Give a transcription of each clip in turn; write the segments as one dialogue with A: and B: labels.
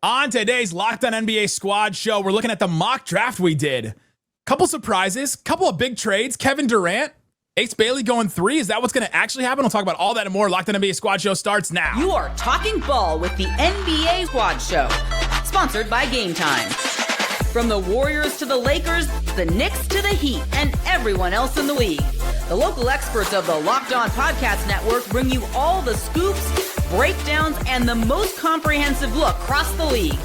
A: On today's Locked On NBA Squad show, we're looking at the mock draft we did. Couple surprises, couple of big trades. Kevin Durant, Ace Bailey going 3. Is that what's going to actually happen? We'll talk about all that and more. Locked On NBA Squad show starts now.
B: You are talking ball with the NBA Squad show, sponsored by Game Time. From the Warriors to the Lakers, the Knicks to the Heat, and everyone else in the league, the local experts of the Locked On Podcast Network bring you all the scoops, breakdowns, and the most comprehensive look across the league.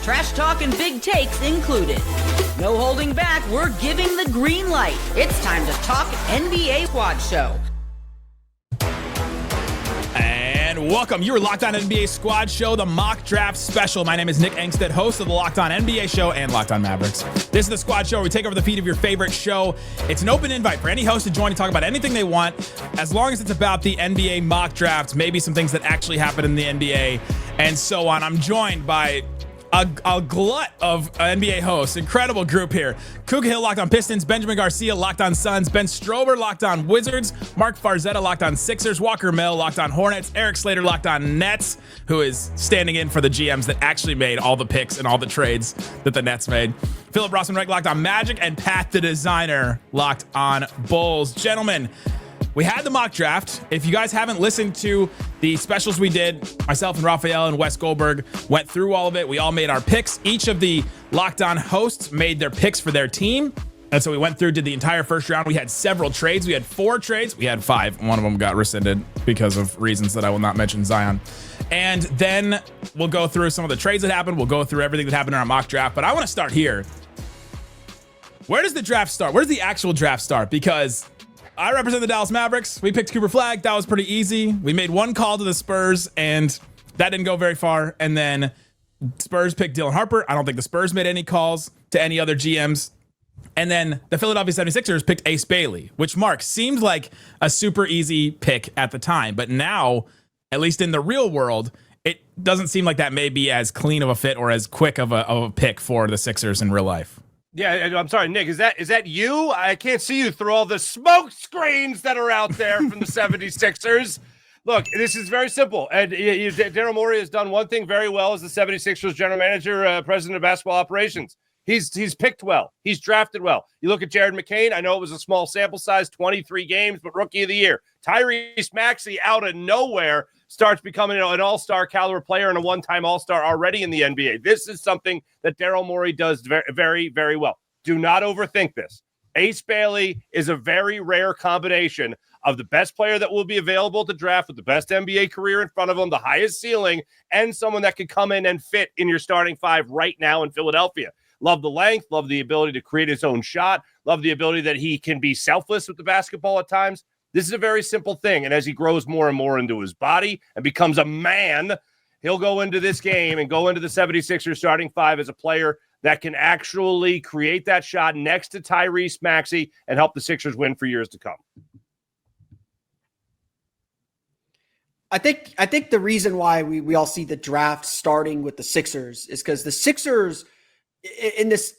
B: Trash talk and big takes included. No holding back, we're giving the green light. It's time to talk NBA Squad show.
A: And welcome. You are Locked On NBA Squad show, the mock draft special. My name is Nick Angstadt, host of the Locked On NBA show and Locked On Mavericks. This is the squad show where we take over the feed of your favorite show. It's an open invite for any host to join and talk about anything they want, as long as it's about the NBA mock draft, maybe some things that actually happen in the NBA, and so on. I'm joined by a glut of NBA hosts. Incredible group here. Cougar Hill, Locked On Pistons. Benjamin Garcia, Locked On Suns. Ben Strober, Locked On Wizards. Mark Farzetta, Locked On Sixers. Walker Mill, Locked On Hornets. Eric Slater, Locked On Nets, who is standing in for the GMs that actually made all the picks and all the trades that the Nets made. Philip Rossman-Reich, Locked On Magic. And Pat the Designer, Locked On Bulls. Gentlemen, we had the mock draft. If you guys haven't listened to the specials we did, myself and Raphael and Wes Goldberg went through all of it. We all made our picks. Each of the Locked On hosts made their picks for their team. And so we went through, did the entire first round. We had several trades. We had 4 trades. We had 5. One of them got rescinded because of reasons that I will not mention, Zion. And then we'll go through some of the trades that happened. We'll go through everything that happened in our mock draft. But I want to start here. Where does the draft start? Where does the actual draft start? Because I represent the Dallas Mavericks. We picked Cooper Flagg. That was pretty easy. We made one call to the Spurs, and that didn't go very far. And then Spurs picked Dylan Harper. I don't think the Spurs made any calls to any other GMs. And then the Philadelphia 76ers picked Ace Bailey, which, Mark, seemed like a super easy pick at the time. But now, at least in the real world, it doesn't seem like that may be as clean of a fit or as quick of a pick for the Sixers in real life.
C: Yeah, I'm sorry, Nick. Is that you? I can't see you through all the smoke screens that are out there from the 76ers. Look, this is very simple. And Daryl Morey has done one thing very well as the 76ers general manager, president of basketball operations. He's picked well. He's drafted well. You look at Jared McCain. I know it was a small sample size, 23 games, but rookie of the year. Tyrese Maxey out of nowhere starts becoming an all-star caliber player and a one-time all-star already in the NBA. This is something that Daryl Morey does very, very, very well. Do not overthink this. Ace Bailey is a very rare combination of the best player that will be available to draft with the best NBA career in front of him, the highest ceiling, and someone that could come in and fit in your starting 5 right now in Philadelphia. Love the length, love the ability to create his own shot, love the ability that he can be selfless with the basketball at times. This is a very simple thing, and as he grows more and more into his body and becomes a man, he'll go into this game and go into the 76ers starting 5 as a player that can actually create that shot next to Tyrese Maxey and help the Sixers win for years to come.
D: I think the reason why we all see the draft starting with the Sixers is because the Sixers, in this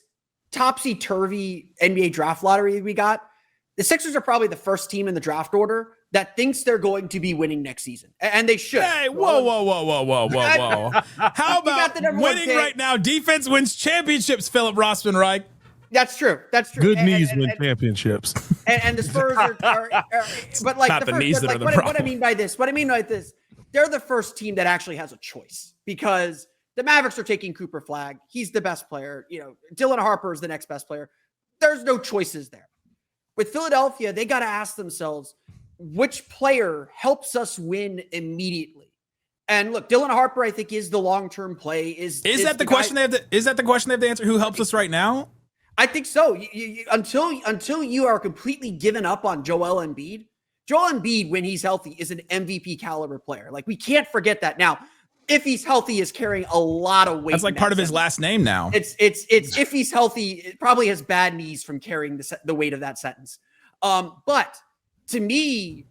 D: topsy-turvy NBA draft lottery we got, the Sixers are probably the first team in the draft order that thinks they're going to be winning next season. And they should.
A: Hey, whoa. How about winning right now? Defense wins championships, Philip Rossman-Reich.
D: That's true.
E: Good knees win championships.
D: And the Spurs are but like
A: not the knees that are the problem.
D: What I mean by this, they're the first team that actually has a choice, because the Mavericks are taking Cooper Flagg. He's the best player. Dylan Harper is the next best player. There's no choices there. With Philadelphia, they got to ask themselves, which player helps us win immediately? And look, Dylan Harper, I think, is the long-term play. Is that the
A: question they have to? Is that the question they have to answer? Who helps us right now?
D: I think so. Until you are completely given up on Joel Embiid, when he's healthy, is an MVP caliber player. Like, we can't forget that. Now, if he's healthy, is carrying a lot of weight.
A: That's like part of his last name now.
D: It's if he's healthy, it probably has bad knees from carrying the weight of that sentence. But to me,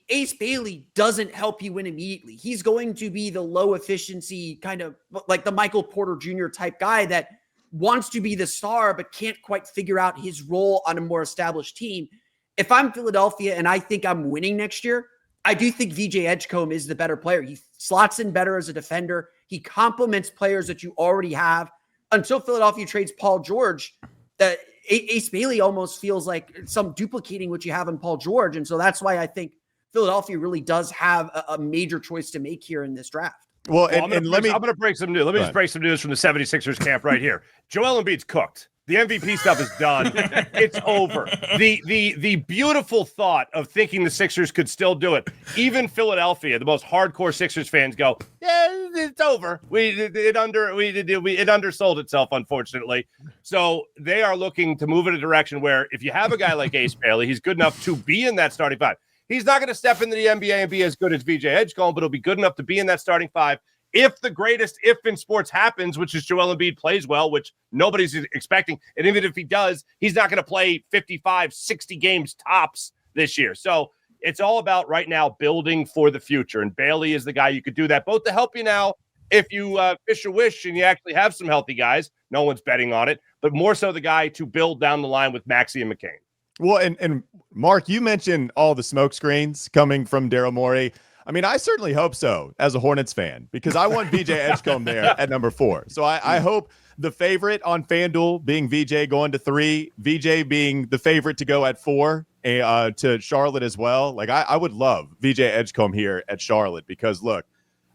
D: Ace Bailey doesn't help you win immediately. He's going to be the low efficiency, kind of like the Michael Porter Jr. type guy that wants to be the star, but can't quite figure out his role on a more established team. If I'm Philadelphia and I think I'm winning next year, I do think VJ Edgecombe is the better player. He slots in better as a defender. He complements players that you already have. Until Philadelphia trades Paul George, Ace Bailey almost feels like some duplicating what you have in Paul George. And so that's why I think Philadelphia really does have a major choice to make here in this draft.
C: Well, I'm going to break some news. Let me just break some news from the 76ers camp right here. Joel Embiid's cooked. The MVP stuff is done. It's over. The beautiful thought of thinking the Sixers could still do it. Even Philadelphia, the most hardcore Sixers fans go, yeah, it's over. It undersold itself, unfortunately. So they are looking to move in a direction where if you have a guy like Ace Bailey, he's good enough to be in that starting five. He's not going to step into the NBA and be as good as VJ Edgecombe, but he'll be good enough to be in that starting five. If the greatest if in sports happens, which is Joel Embiid plays well, which nobody's expecting, and even if he does, he's not going to play 55, 60 games tops this year. So it's all about right now building for the future, and Bailey is the guy you could do that, both to help you now if you fish a wish and you actually have some healthy guys. No one's betting on it, but more so the guy to build down the line with Maxey and McCain.
F: Well, and Mark, you mentioned all the smoke screens coming from Daryl Morey. I mean, I certainly hope so as a Hornets fan, because I want VJ Edgecombe there at number 4. So I hope the favorite on FanDuel being VJ going to 3, VJ being the favorite to go at 4 to Charlotte as well. Like, I would love VJ Edgecombe here at Charlotte because, look,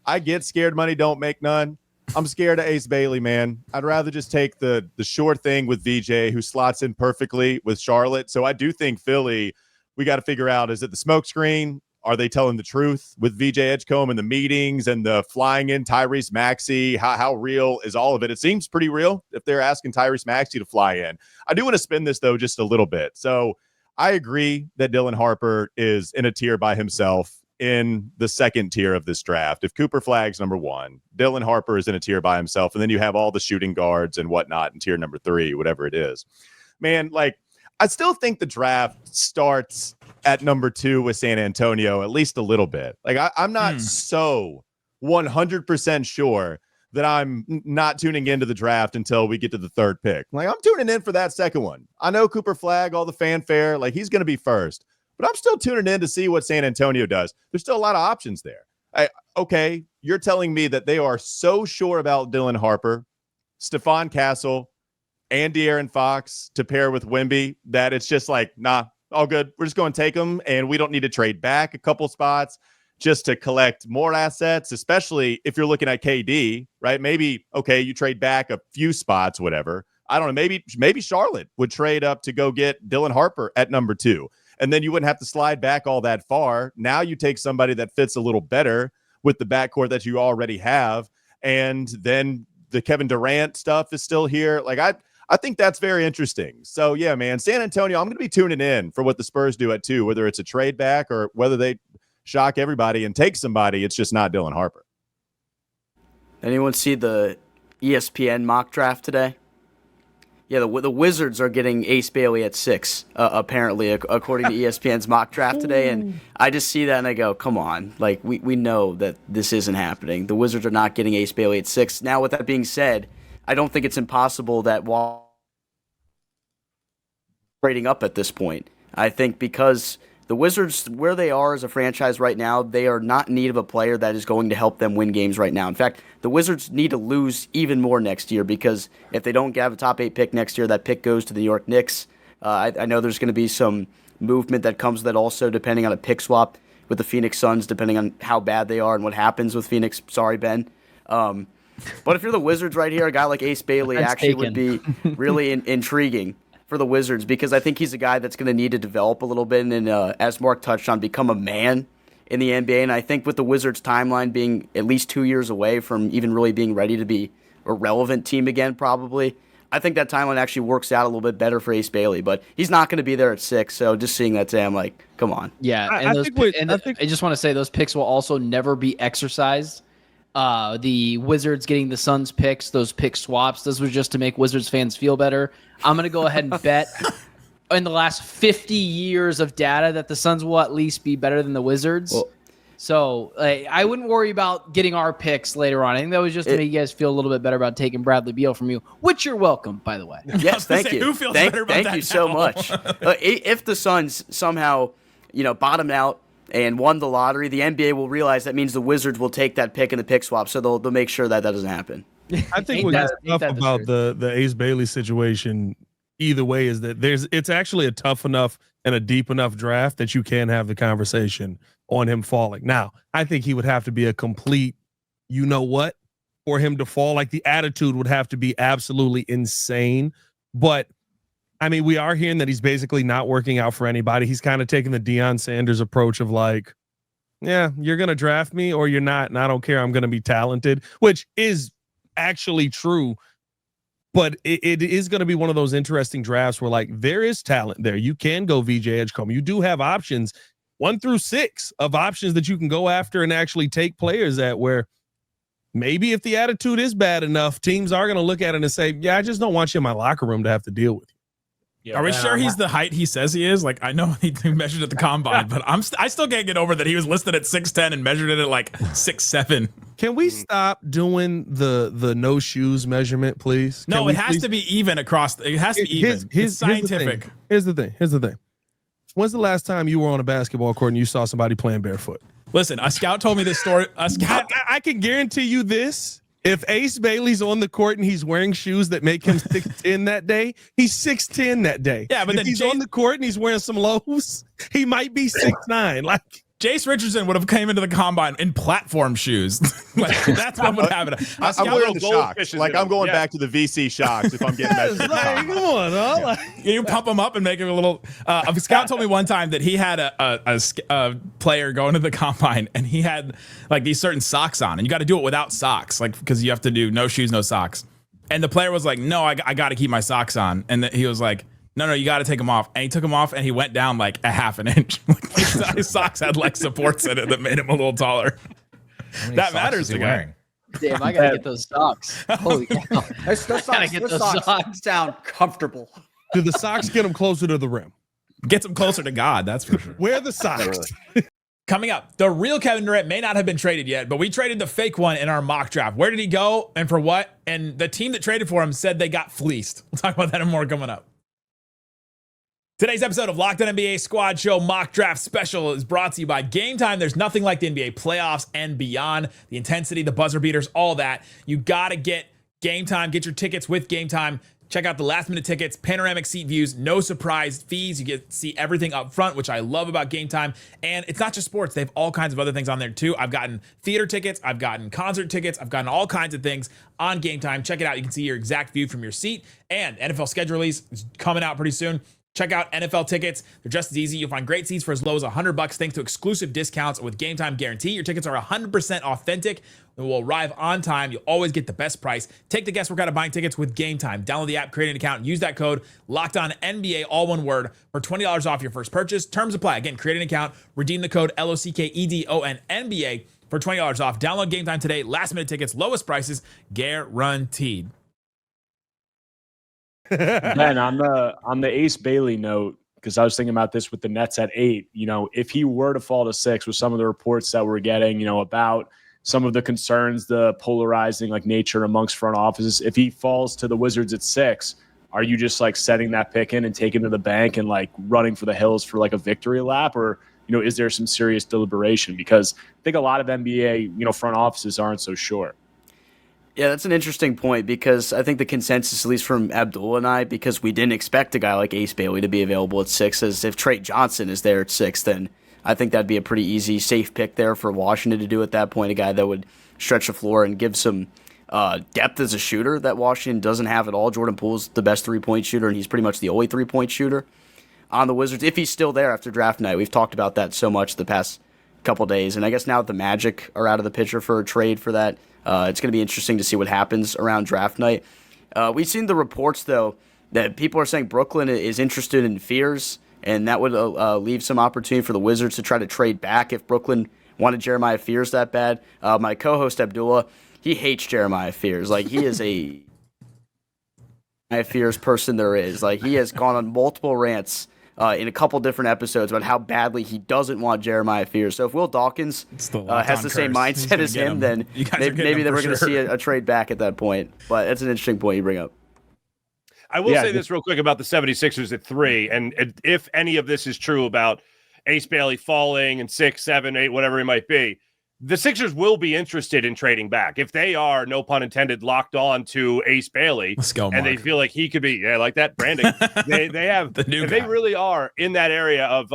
F: I get scared money don't make none. I'm scared of Ace Bailey, man. I'd rather just take the sure thing with VJ, who slots in perfectly with Charlotte. So I do think Philly, we got to figure out, is it the smoke screen? Are they telling the truth with VJ Edgecombe and the meetings and the flying in Tyrese Maxey? How real is all of it? It seems pretty real if they're asking Tyrese Maxey to fly in. I do want to spin this, though, just a little bit. So I agree that Dylan Harper is in a tier by himself in the second tier of this draft. If Cooper Flagg's number 1, Dylan Harper is in a tier by himself, and then you have all the shooting guards and whatnot in tier number 3, whatever it is. Man, like, I still think the draft starts at number 2 with San Antonio, at least a little bit. Like, I'm not so 100% sure that I'm not tuning into the draft until we get to the 3rd pick. Like, I'm tuning in for that second one. I know Cooper Flagg, all the fanfare, like, he's going to be first. But I'm still tuning in to see what San Antonio does. There's still a lot of options there. Okay, you're telling me that they are so sure about Dylan Harper, Stephon Castle, and De'Aaron Fox to pair with Wemby that it's just like, nah, all good. We're just going to take them, and we don't need to trade back a couple spots just to collect more assets, especially if you're looking at KD, right? Maybe, okay, you trade back a few spots, whatever. I don't know. Maybe Charlotte would trade up to go get Dylan Harper at number 2. And then you wouldn't have to slide back all that far. Now you take somebody that fits a little better with the backcourt that you already have. And then the Kevin Durant stuff is still here. Like, I think that's very interesting. So, yeah, man, San Antonio, I'm going to be tuning in for what the Spurs do at 2, whether it's a trade back or whether they shock everybody and take somebody. It's just not Dylan Harper.
G: Anyone see the ESPN mock draft today? Yeah, the Wizards are getting Ace Bailey at 6, apparently, according to ESPN's mock draft today. And I just see that and I go, come on. Like, we know that this isn't happening. The Wizards are not getting Ace Bailey at 6. Now, with that being said, I don't think it's impossible that while trading up at this point, I think because the Wizards, where they are as a franchise right now, they are not in need of a player that is going to help them win games right now. In fact, the Wizards need to lose even more next year because if they don't have a top 8 pick next year, that pick goes to the New York Knicks. I know there's going to be some movement that comes with that also, depending on a pick swap with the Phoenix Suns, depending on how bad they are and what happens with Phoenix. Sorry, Ben. But if you're the Wizards right here, a guy like Ace Bailey would be really intriguing for the Wizards because I think he's a guy that's going to need to develop a little bit and, as Mark touched on, become a man in the NBA. And I think with the Wizards' timeline being at least 2 years away from even really being ready to be a relevant team again, probably, I think that timeline actually works out a little bit better for Ace Bailey. But he's not going to be there at 6, so just seeing that today, I'm like, come on.
H: Yeah, I just want to say those picks will also never be exercised. The Wizards getting the Suns picks, those pick swaps, this was just to make Wizards fans feel better. I'm going to go ahead and bet in the last 50 years of data that the Suns will at least be better than the Wizards. Well, so I wouldn't worry about getting our picks later on. I think that was just to make you guys feel a little bit better about taking Bradley Beal from you, which you're welcome, by the way.
G: Yes, thank you.
A: Who feels better about that
G: Thank you so much. If the Suns somehow, bottom out and won the lottery, the NBA will realize that means the Wizards will take that pick in the pick swap, so they'll make sure that doesn't happen.
E: I think what gets tough about the Ace Bailey situation either way is that it's actually a tough enough and a deep enough draft that you can have the conversation on him falling. Now, I think he would have to be a complete, you know what, for him to fall. Like, the attitude would have to be absolutely insane. But I mean, we are hearing that he's basically not working out for anybody. He's kind of taking the Deion Sanders approach of like, yeah, you're going to draft me or you're not, and I don't care. I'm going to be talented, which is actually true. But it is going to be one of those interesting drafts where, like, there is talent there. You can go VJ Edgecombe. You do have options, 1 through 6 of options that you can go after and actually take players at, where maybe if the attitude is bad enough, teams are going to look at it and say, yeah, I just don't want you in my locker room to have to deal with you.
A: Yeah, are we sure he's the height he says he is? Like, I know he measured at the combine, but I still can't get over that he was listed at 6'10" and measured it at like 6'7".
E: Can we stop doing the no shoes measurement, please?
A: No, it has to be even across. It has to be even. It's scientific.
E: Here's the thing. When's the last time you were on a basketball court and you saw somebody playing barefoot?
A: Listen, a scout told me this story. A scout.
E: I can guarantee you this. If Ace Bailey's on the court and he's wearing shoes that make him 6'10" that day, he's 6'10" that day.
A: Yeah, but
E: if he's on the court and he's wearing some lows, he might be 6'9". Like,
A: Jace Richardson would have came into the combine in platform shoes. Like, that's what would happen.
F: I'm wearing the Shocks. Like, I'm going back to the VC Shocks if I'm getting measured.
E: Like, come on, huh? Like,
A: you pump him up and make him a little. A scout told me one time that he had a player go into the combine and he had like these certain socks on, and you got to do it without socks, like, because you have to do no shoes, no socks. And the player was like, "No, I got to keep my socks on," and he was like, No, you got to take them off. And he took them off and he went down like a half an inch. His socks had like supports in it that made him a little taller. That matters to guy.
H: Damn, I got to get those socks. Holy cow.
D: Those socks sound comfortable.
E: Do the socks get them closer to the rim?
A: Gets them closer to God, that's for sure.
E: Wear the socks.
A: Coming up, the real Kevin Durant may not have been traded yet, but we traded the fake one in our mock draft. Where did he go and for what? And the team that traded for him said they got fleeced. We'll talk about that and more coming up. Today's episode of Locked On NBA Squad Show Mock Draft Special is brought to you by Game Time. There's nothing like the NBA playoffs and beyond. The intensity, the buzzer beaters, all that. You got to get Game Time. Get your tickets with Game Time. Check out the last-minute tickets, panoramic seat views, no surprise fees. You get to see everything up front, which I love about Game Time. And it's not just sports. They have all kinds of other things on there, too. I've gotten theater tickets. I've gotten concert tickets. I've gotten all kinds of things on Game Time. Check it out. You can see your exact view from your seat. And NFL schedule release is coming out pretty soon. Check out NFL tickets. They're just as easy. You'll find great seats for as low as $100 thanks to exclusive discounts with Game Time Guarantee. Your tickets are 100% authentic and will arrive on time. You'll always get the best price. Take the guesswork out of buying tickets with Game Time. Download the app, create an account, and use that code LOCKEDONNBA, all one word, for $20 off your first purchase. Terms apply. Again, create an account, redeem the code LOCKEDONNBA for $20 off. Download Game Time today. Last minute tickets, lowest prices, guaranteed.
I: Man, on the Ace Bailey note, because I was thinking about this with the Nets at 8, if he were to fall to 6 with some of the reports that we're getting, about some of the concerns, the polarizing like nature amongst front offices, if he falls to the Wizards at 6, are you just like setting that pick in and taking to the bank and like running for the hills for like a victory lap? Or, is there some serious deliberation? Because I think a lot of NBA, front offices aren't so sure.
G: Yeah, that's an interesting point because I think the consensus, at least from Abdullah and I, because we didn't expect a guy like Ace Bailey to be available at 6, is if Trey Johnson is there at 6, then I think that'd be a pretty easy, safe pick there for Washington to do at that point, a guy that would stretch the floor and give some depth as a shooter that Washington doesn't have at all. Jordan Poole's the best three-point shooter, and he's pretty much the only three-point shooter on the Wizards, if he's still there after draft night. We've talked about that so much the past couple days, and I guess now that the Magic are out of the picture for a trade for that, it's going to be interesting to see what happens around draft night. We've seen the reports, though, that people are saying Brooklyn is interested in Fears, and that would leave some opportunity for the Wizards to try to trade back if Brooklyn wanted Jeremiah Fears that bad. My co-host, Abdullah, he hates Jeremiah Fears. Like, he is a Fears person there is. Like, he has gone on multiple rants in a couple different episodes about how badly he doesn't want Jeremiah Fears. So if Will Dawkins has the same mindset as him, then maybe we're going to see a trade back at that point. But it's an interesting point you bring up.
C: I will say this real quick about the 76ers at 3, and if any of this is true about Ace Bailey falling and 6, 7, 8, whatever it might be, the Sixers will be interested in trading back if they are, no pun intended, locked on to Ace Bailey.
A: Let's go, Mark.
C: And they feel like he could be, yeah, like that branding. they have
A: the new
C: if
A: guy.
C: they really are in that area of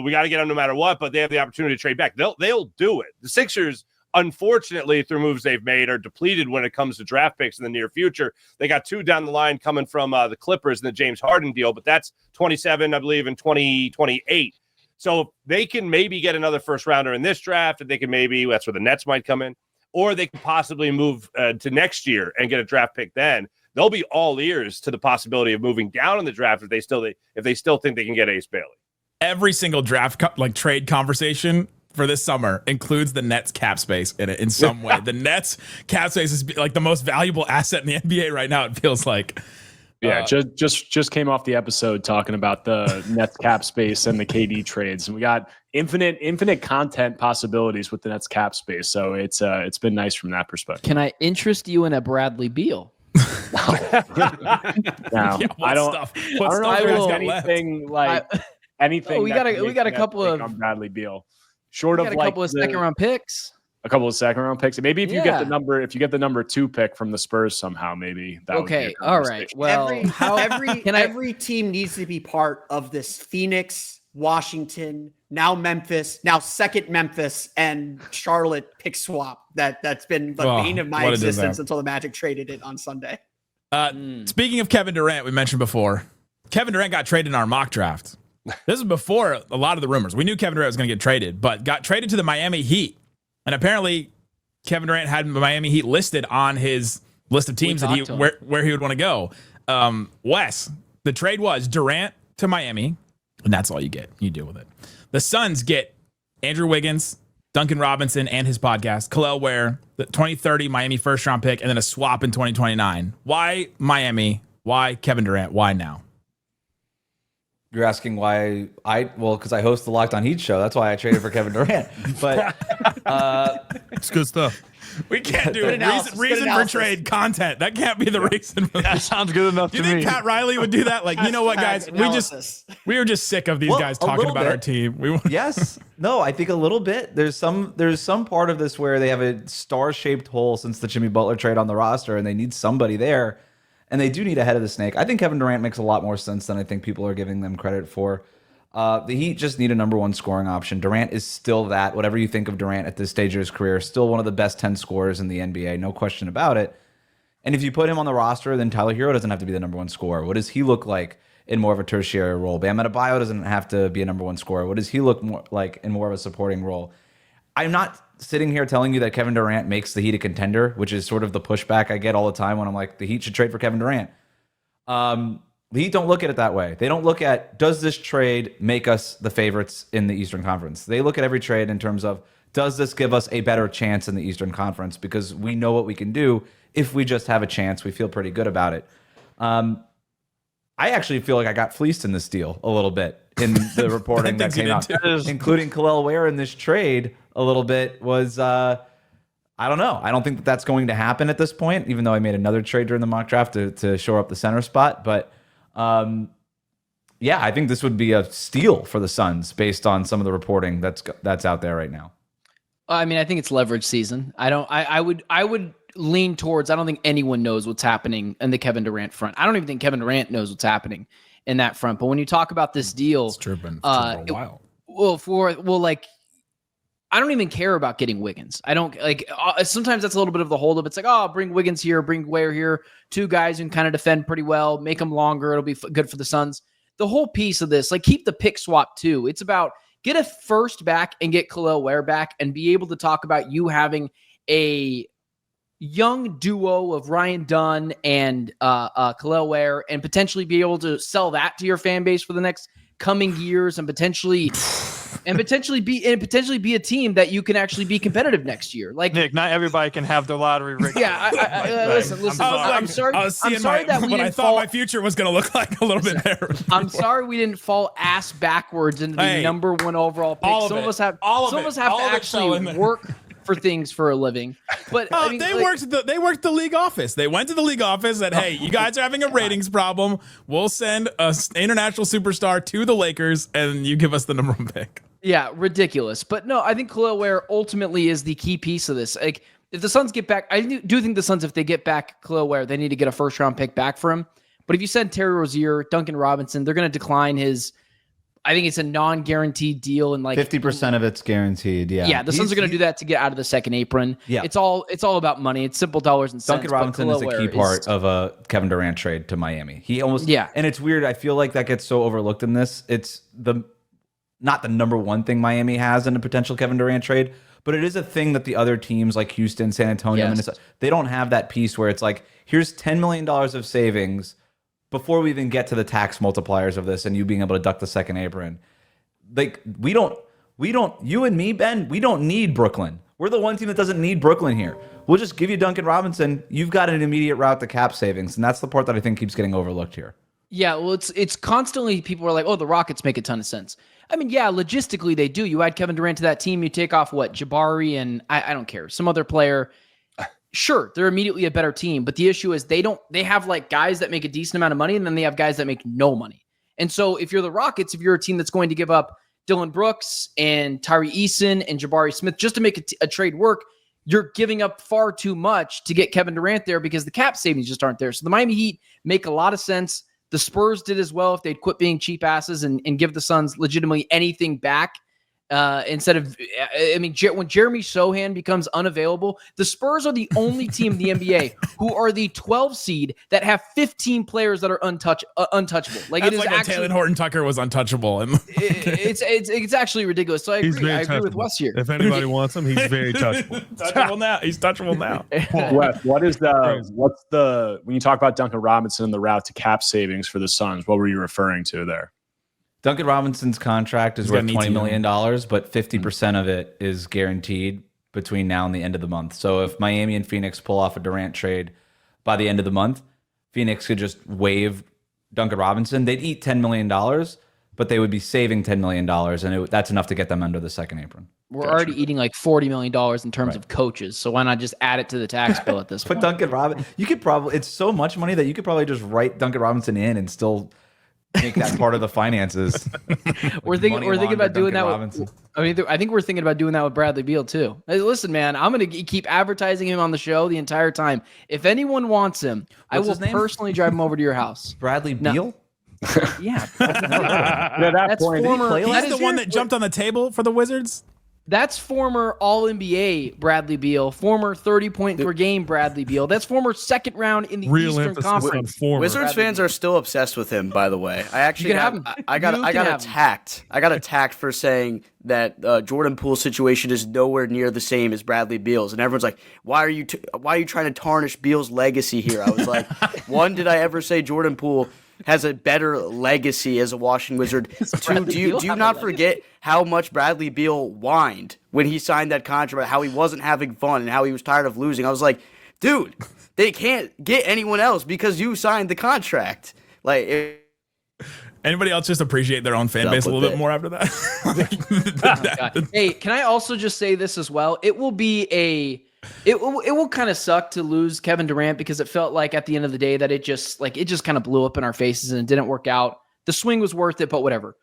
C: we got to get him no matter what, but they have the opportunity to trade back. They'll do it. The Sixers, unfortunately, through moves they've made, are depleted when it comes to draft picks in the near future. They got 2 down the line coming from the Clippers and the James Harden deal, but that's 27, I believe, in 2028. So they can maybe get another first rounder in this draft, and they can maybe, that's where the Nets might come in, or they can possibly move to next year and get a draft pick then. They'll be all ears to the possibility of moving down in the draft if they still think they can get Ace Bailey.
A: Every single draft trade conversation for this summer includes the Nets cap space in it in some way. The Nets cap space is like the most valuable asset in the NBA right now, it feels like.
I: Yeah, just came off the episode talking about the Nets cap space and the KD trades, and we got infinite content possibilities with the Nets cap space. So it's been nice from that perspective.
H: Can I interest you in a Bradley Beal?
I: No,
A: Yeah,
I: I don't.
A: Stuff?
I: I
A: What
I: don't know
A: stuff
I: if
A: you guys
I: there's
A: got left?
I: anything like anything.
H: We got a couple of
I: Bradley Beal, short
H: we
I: of
H: got a
I: like
H: couple of second round picks.
I: a couple of second round picks. Maybe if you get
H: Yeah.
I: the number 2 pick from the Spurs somehow, maybe that would be
H: Okay,
I: a
H: all right.
I: conversation.
H: Well,
D: Every team needs to be part of this Phoenix, Washington, now Memphis, now second Memphis and Charlotte pick swap that's been the
A: Oh,
D: bane of my
A: what a
D: existence
A: disaster.
D: until the Magic traded it on Sunday.
A: Speaking of Kevin Durant, we mentioned before, Kevin Durant got traded in our mock draft. This is before a lot of the rumors. We knew Kevin Durant was going to get traded, but got traded to the Miami Heat. And apparently Kevin Durant had Miami Heat listed on his list of teams that where he would want to go. Wes, the trade was Durant to Miami, and that's all you get. You deal with it. The Suns get Andrew Wiggins, Duncan Robinson, and his podcast, Kel'el Ware, the 2030 Miami first round pick, and then a swap in 2029. Why Miami? Why Kevin Durant? Why now?
J: You're asking why because I host the Locked On Heat show. That's why I traded for Kevin Durant. But
E: It's good stuff.
A: We can't do
D: Good
A: it.
D: analysis,
A: Reason
D: good
A: for
D: analysis.
A: trade content. That can't be the reason for that.
K: Sounds good enough
A: Do you
K: to
A: think
K: me.
A: Pat Riley would do that? Like, you know what, guys?
D: Analysis.
A: We were just sick of these
J: Well,
A: guys
J: a
A: talking
J: little
A: about
J: bit.
A: our team.
J: yes, no, I think a little bit. There's some part of this where they have a star-shaped hole since the Jimmy Butler trade on the roster, and they need somebody there, and they do need a head of the snake. I think Kevin Durant makes a lot more sense than I think people are giving them credit for. The Heat just need a number 1 scoring option. Durant is still that. Whatever you think of Durant at this stage of his career, still one of the best 10 scorers in the NBA, no question about it. And if you put him on the roster, then Tyler Hero doesn't have to be the number 1 scorer. What does he look like in more of a tertiary role? Bam Adebayo doesn't have to be a number 1 scorer. What does he look more like in more of a supporting role? I'm not sitting here telling you that Kevin Durant makes the Heat a contender, which is sort of the pushback I get all the time when I'm like, the Heat should trade for Kevin Durant. The Heat don't look at it that way. They don't look at, does this trade make us the favorites in the Eastern Conference? They look at every trade in terms of, does this give us a better chance in the Eastern Conference? Because we know what we can do. If we just have a chance, we feel pretty good about it. I actually feel like I got fleeced in this deal a little bit in the reporting that came out, including Kel'el Ware in this trade a little bit was, I don't know. I don't think that that's going to happen at this point, even though I made another trade during the mock draft to shore up the center spot. But yeah, I think this would be a steal for the Suns based on some of the reporting that's out there right now.
H: I mean, I think it's leverage season. I would lean towards, I don't think anyone knows what's happening in the Kevin Durant front. I don't even think Kevin Durant knows what's happening in that front. But when you talk about this deal,
A: It's true, been for a while.
H: I don't even care about getting Wiggins. I don't like, sometimes that's a little bit of the holdup. It's like, oh, bring Wiggins here, bring Ware here, 2 guys who can kind of defend pretty well, make them longer. It'll be good for the Suns. The whole piece of this, like, keep the pick swap too. It's about get a first back and get Kel'el Ware back and be able to talk about you having a young duo of Ryan Dunn and Kel'el Ware and potentially be able to sell that to your fan base for the next coming years and potentially be a team that you can actually be competitive next year. Like,
K: Nick, not everybody can have their lottery rigged.
H: Yeah, listen. I'm sorry.
A: I was seeing
H: I'm sorry that we
A: what I
H: didn't
A: thought
H: fall.
A: my future was going to look like a little bit there.
H: I'm sorry we didn't fall ass backwards into the
A: Hey,
H: number 1 overall pick.
A: all of
H: Some
A: it.
H: of us have
A: All of
H: some
A: it.
H: of us have
A: All
H: to
A: of it fell in
H: actually
A: there.
H: work for things for a living. But I mean,
A: they worked the league office. They went to the league office and said, hey, you guys are having a ratings problem. We'll send an international superstar to the Lakers and you give us the number 1 pick.
H: Yeah, ridiculous. But no, I think Kel'el Ware ultimately is the key piece of this. Like, if the Suns get back, I do think the Suns, if they get back Kel'el Ware, they need to get a first-round pick back for him. But if you send Terry Rozier, Duncan Robinson, they're going to decline his, I think it's a non-guaranteed deal. And like
J: 50% of it's guaranteed. Yeah.
H: Yeah, the Suns are going to do that to get out of the second apron.
J: Yeah.
H: It's all about money. It's simple dollars and cents.
J: Duncan Robinson is a key part of a Kevin Durant trade to Miami. He almost, and it's weird. I feel like that gets so overlooked in this. It's not the number one thing Miami has in a potential Kevin Durant trade, but it is a thing that the other teams like Houston, San Antonio, Minnesota, they don't have that piece where it's like, here's $10 million of savings before we even get to the tax multipliers of this and you being able to duck the second apron. Like, we don't, you and me, Ben, we don't need Brooklyn. We're the one team that doesn't need Brooklyn here. We'll just give you Duncan Robinson. You've got an immediate route to cap savings. And that's the part that I think keeps getting overlooked here.
H: Yeah, well, it's constantly people are like, oh, the Rockets make a ton of sense. I mean, yeah, logistically they do. You add Kevin Durant to that team, you take off what, Jabari and I don't care, some other player. Sure, they're immediately a better team, but the issue is they have like guys that make a decent amount of money, and then they have guys that make no money. And so if you're the Rockets, if you're a team that's going to give up Dylan Brooks and Tyree Eason and Jabari Smith just to make a trade work, you're giving up far too much to get Kevin Durant there because the cap savings just aren't there. So the Miami Heat make a lot of sense. The Spurs did as well if they'd quit being cheap asses and give the Suns legitimately anything back instead of, I mean, when Jeremy Sohan becomes unavailable, the Spurs are the only team in the NBA who are the 12 seed that have 15 players that are untouchable. Like,
A: that's
H: it is
A: like
H: actually
A: Taylor Horton Tucker was untouchable. And
H: it's actually ridiculous. So I agree with Wes here.
E: If anybody wants him, he's very touchable.
A: Touchable now. He's touchable now.
I: Wes, what's the when you talk about Duncan Robinson and the route to cap savings for the Suns, what were you referring to there?
J: Duncan Robinson's contract is worth $20 million, but 50% of it is guaranteed between now and the end of the month. So if Miami and Phoenix pull off a Durant trade by the end of the month, Phoenix could just waive Duncan Robinson. They'd eat $10 million, but they would be saving $10 million, and that's enough to get them under the second apron.
H: We're already eating like $40 million in terms of coaches, so why not just add it to the tax bill at this point?
J: But Duncan Robinson, you could probably, it's so much money that you could probably just write Duncan Robinson in and still make that part of the finances.
H: We're thinking about doing that with, I think we're thinking about doing that with Bradley Beal too. Hey, listen, man, I'm going to keep advertising him on the show the entire time. If anyone wants him, I will personally drive him over to your house.
J: Bradley Beal?
H: Yeah.
A: That's former. He's the one that jumped on the table for the Wizards.
H: That's former All-NBA Bradley Beal, former 30-point per game Bradley Beal. That's former second round in the Eastern Conference.
G: Wizards fans are still obsessed with him, by the way. I actually got attacked for saying that Jordan Poole's situation is nowhere near the same as Bradley Beal's, and everyone's like, "Why are you trying to tarnish Beal's legacy here?" I was like, "One, did I ever say Jordan Poole has a better legacy as a Washington Wizard? Two, do you not forget how much Bradley Beal whined when he signed that contract, how he wasn't having fun and how he was tired of losing? I was like, dude, they can't get anyone else because you signed the contract. Like,
A: anybody else just appreciate their own fan base a little bit more after that?
H: Hey, can I also just say this as well? It will be it will kind of suck to lose Kevin Durant because it felt like at the end of the day that it just kind of blew up in our faces and it didn't work out. The swing was worth it, but whatever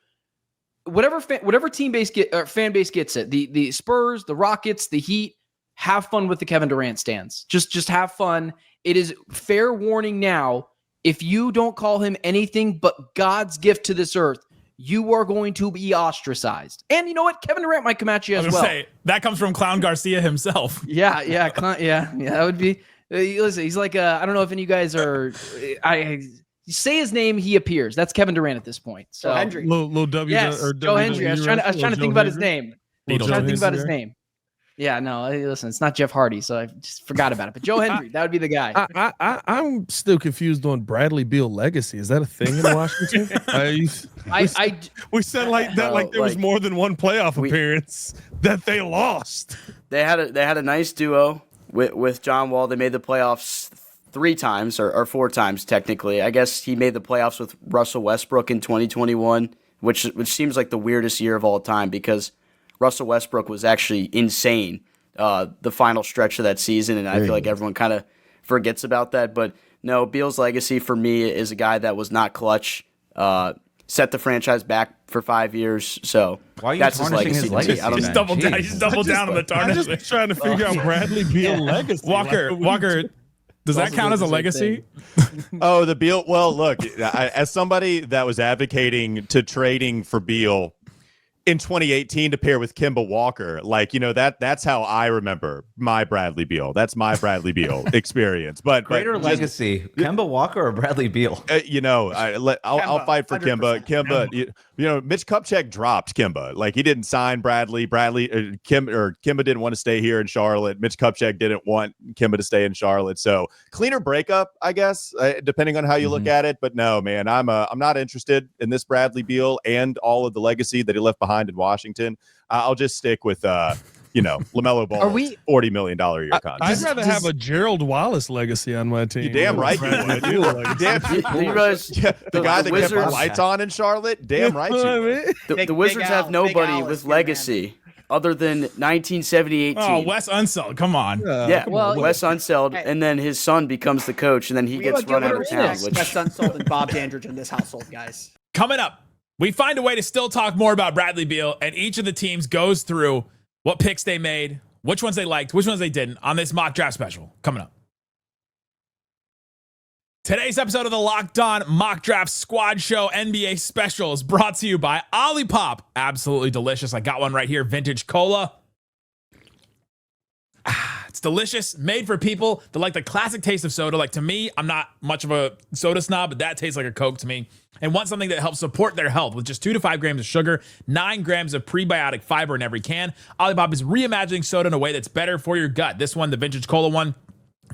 H: fan base gets it. The Spurs, the Rockets, the Heat, have fun with the Kevin Durant stands. Just have fun. It is fair warning now. If you don't call him anything but God's gift to this earth, you are going to be ostracized. And you know what? Kevin Durant might come at you as well. Say,
A: that comes from Clown Garcia himself.
H: Yeah, that would be. Listen, he's like, I don't know if any of you guys are. You say his name, he appears. That's Kevin Durant at this point. So
D: Joe Hendry.
E: Little W.
H: Yes, Joe Hendry. I was trying to think about his name. Yeah, no, listen, it's not Jeff Hardy, so I just forgot about it. But Joe Hendry, that would be the guy.
E: I'm still confused on Bradley Beal legacy. Is that a thing in Washington? We said like that, like there was more than one playoff appearance that they lost.
G: They had a nice duo with John Wall. They made the playoffs 3 times or 4 times technically. I guess he made the playoffs with Russell Westbrook in 2021, which seems like the weirdest year of all time because Russell Westbrook was actually insane the final stretch of that season, and I feel like everyone kind of forgets about that. But no, Beal's legacy for me is a guy that was not clutch, set the franchise back for 5 years. So
J: why are you
G: that's
J: tarnishing his legacy?
G: I don't
A: Just
G: know.
A: double down. Just double down on the
E: I'm
A: tarnish.
E: just trying to figure out Bradley Beal legacy.
A: Walker, does that count as a legacy?
F: Oh, the Beal. Well, look, as somebody that was advocating to trading for Beal in 2018 to pair with Kemba Walker, like, that's how I remember my Bradley Beal. That's my Bradley Beal experience. But
J: Greater legacy, Kemba Walker or Bradley Beal?
F: I'll fight for Kemba. Kemba, Mitch Kupchak dropped Kemba. Like, he didn't sign Bradley. Kemba didn't want to stay here in Charlotte. Mitch Kupchak didn't want Kemba to stay in Charlotte. So cleaner breakup, I guess, depending on how you look at it. But no, man, I'm not interested in this Bradley Beal and all of the legacy that he left behind in Washington. I'll just stick with LaMelo Ball. $40 million a year contract.
E: I'd rather have a Gerald Wallace legacy on my team.
F: You damn right you would. The guy that kept the lights on in Charlotte. Damn right you would.
G: The Wizards have nobody with legacy other than 1978 team.
A: Oh, Wes Unseld, come on.
G: Wes Unseld, and then his son becomes the coach, and then he gets run out of town.
D: Wes Unseld and Bob Dandridge in this household, guys.
A: Coming up, we find a way to still talk more about Bradley Beal, and each of the teams goes through what picks they made, which ones they liked, which ones they didn't on this mock draft special. Coming up. Today's episode of the Locked On Mock Draft Squad Show NBA Special is brought to you by Olipop. Absolutely delicious. I got one right here, vintage cola. It's delicious, made for people that like the classic taste of soda. Like, to me, I'm not much of a soda snob, but that tastes like a Coke to me. And want something that helps support their health with just 2 to 5 grams of sugar, 9 grams of prebiotic fiber in every can. Olipop is reimagining soda in a way that's better for your gut. This one, the vintage cola one,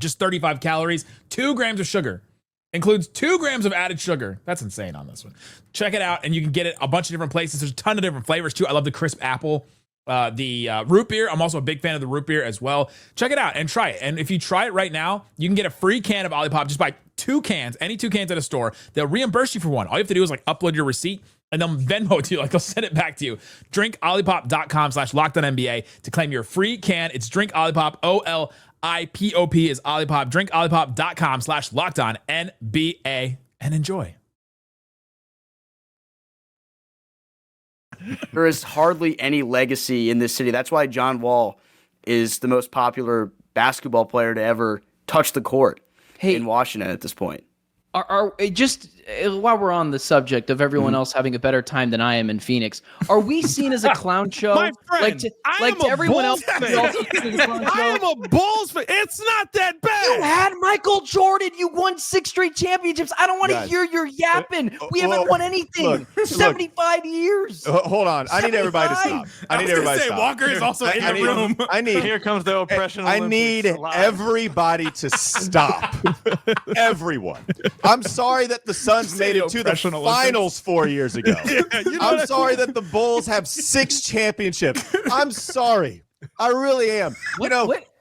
A: just 35 calories, 2 grams of sugar. Includes 2 grams of added sugar. That's insane on this one. Check it out, and you can get it a bunch of different places. There's a ton of different flavors, too. I love the crisp apple. The root beer. I'm also a big fan of the root beer as well. Check it out and try it. And if you try it right now, you can get a free can of Olipop. Just buy 2 cans, any 2 cans at a store. They'll reimburse you for one. All you have to do is upload your receipt and they'll Venmo it to you. They'll send it back to you. DrinkOlipop.com/LockedOnNBA to claim your free can. It's Drink Olipop. OLIPOP is Olipop. DrinkOlipop.com/LockedOnNBA and enjoy.
G: There is hardly any legacy in this city. That's why John Wall is the most popular basketball player to ever touch the court in Washington at this point.
H: Just while we're on the subject of everyone else having a better time than I am in Phoenix, are we seen as a clown show?
E: My friend,
H: to everyone else,
E: I am a Bulls fan. It's not that bad.
H: You had Michael Jordan. You won 6 straight championships. I don't want to hear your yapping. We haven't won anything. 75 years.
F: Hold on. I need everybody to stop. I need everybody to stop.
A: Walker is also in the room.
K: Here comes the oppression.
F: I need everybody to stop. Everyone. I'm sorry that the Suns made it to the finals 4 years ago. I'm sorry that the Bulls have 6 championships. I'm sorry. I really am.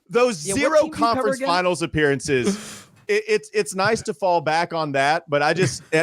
F: Those 0 conference finals appearances, it's nice to fall back on that, but I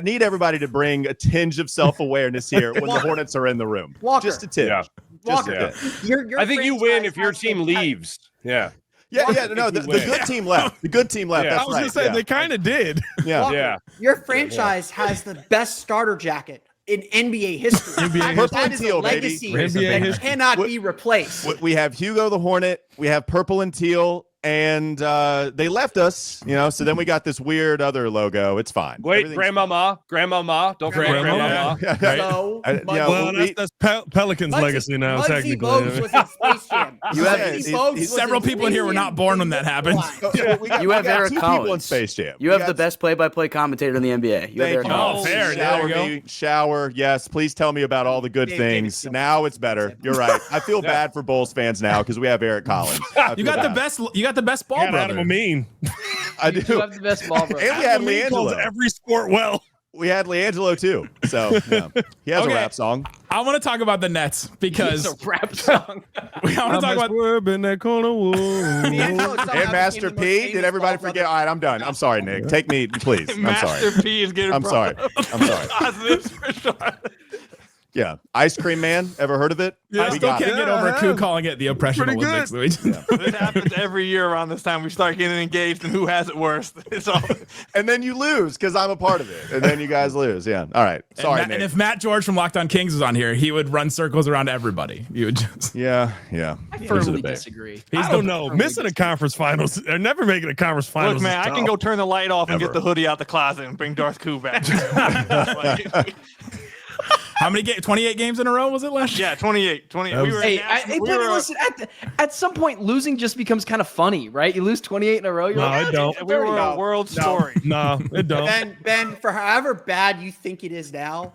F: need everybody to bring a tinge of self-awareness here when the Hornets are in the room.
D: Walker.
F: Just a tinge.
C: Yeah.
D: Walker. Your
C: I think you win if your
D: franchise
C: team leaves. Yeah.
F: No, the good team left. The good team left.
C: Yeah.
F: That's
E: I was going to say, they kind of did.
F: Yeah.
D: Your franchise has the best starter jacket in NBA history.
F: Purple and
D: That is
F: teal,
D: a legacy
F: baby.
D: that cannot be replaced.
F: We have Hugo the Hornet. We have purple and teal. And they left us, so then we got this weird other logo. It's fine.
C: Wait, Grandmama. Don't forget Grandmama.
E: That's Pelican's legacy now,
D: Muggsy
E: technically.
D: Bogues was in Space Jam.
A: Several people in here were not born when that happened.
G: You have Eric
F: 2
G: Collins.
F: people in Space Jam.
G: You have the best play-by-play commentator in the NBA. You have Eric Collins.
A: Fair. There we go.
F: Shower. Yes, please tell me about all the good things. Now it's better. You're right. I feel bad for Bulls fans now because we have Eric Collins.
A: You got the best ball brother.
E: Adam Amin.
F: I do.
H: You have the best ball, bro.
F: And we had
E: Calls
F: LiAngelo.
E: every sport well.
F: We had LiAngelo too. So he has a rap song.
A: I want to talk about the Nets because
H: It's a rap song.
A: I want to talk about
E: in that corner.
F: And Master P. Did everybody forget? All right, I'm done. I'm sorry, Nick. Take me, please. I'm sorry.
K: Master P is getting
F: I'm sorry. I'm sorry.
K: positives for sure.
F: Yeah. Ice Cream Man. Ever heard of it?
A: I still can't get over Koo calling it the oppression
E: Pretty
A: Olympics.
E: good.
K: This happens every year around this time. We start getting engaged, and who has it worse? It's all.
F: And then you lose because I'm a part of it. And then you guys lose. Yeah. All right. Sorry,
A: and
F: Nick.
A: if Matt George from Locked On Kings was on here, he would run circles around everybody. You would just
F: Yeah.
H: I firmly disagree.
E: I don't know. Missing a conference finals or never making a conference finals.
K: Look, man, I can go turn the light off and get the hoodie out the closet and bring Darth Koo back.
A: How many games? 28 games in a row was it last year?
K: Yeah, 28.
H: Listen, at some point, losing just becomes kind of funny, right? You lose 28 in a row. You're
E: No,
H: like,
E: it don't.
K: We were a world story.
E: No, it don't.
D: Ben, for however bad you think it is now,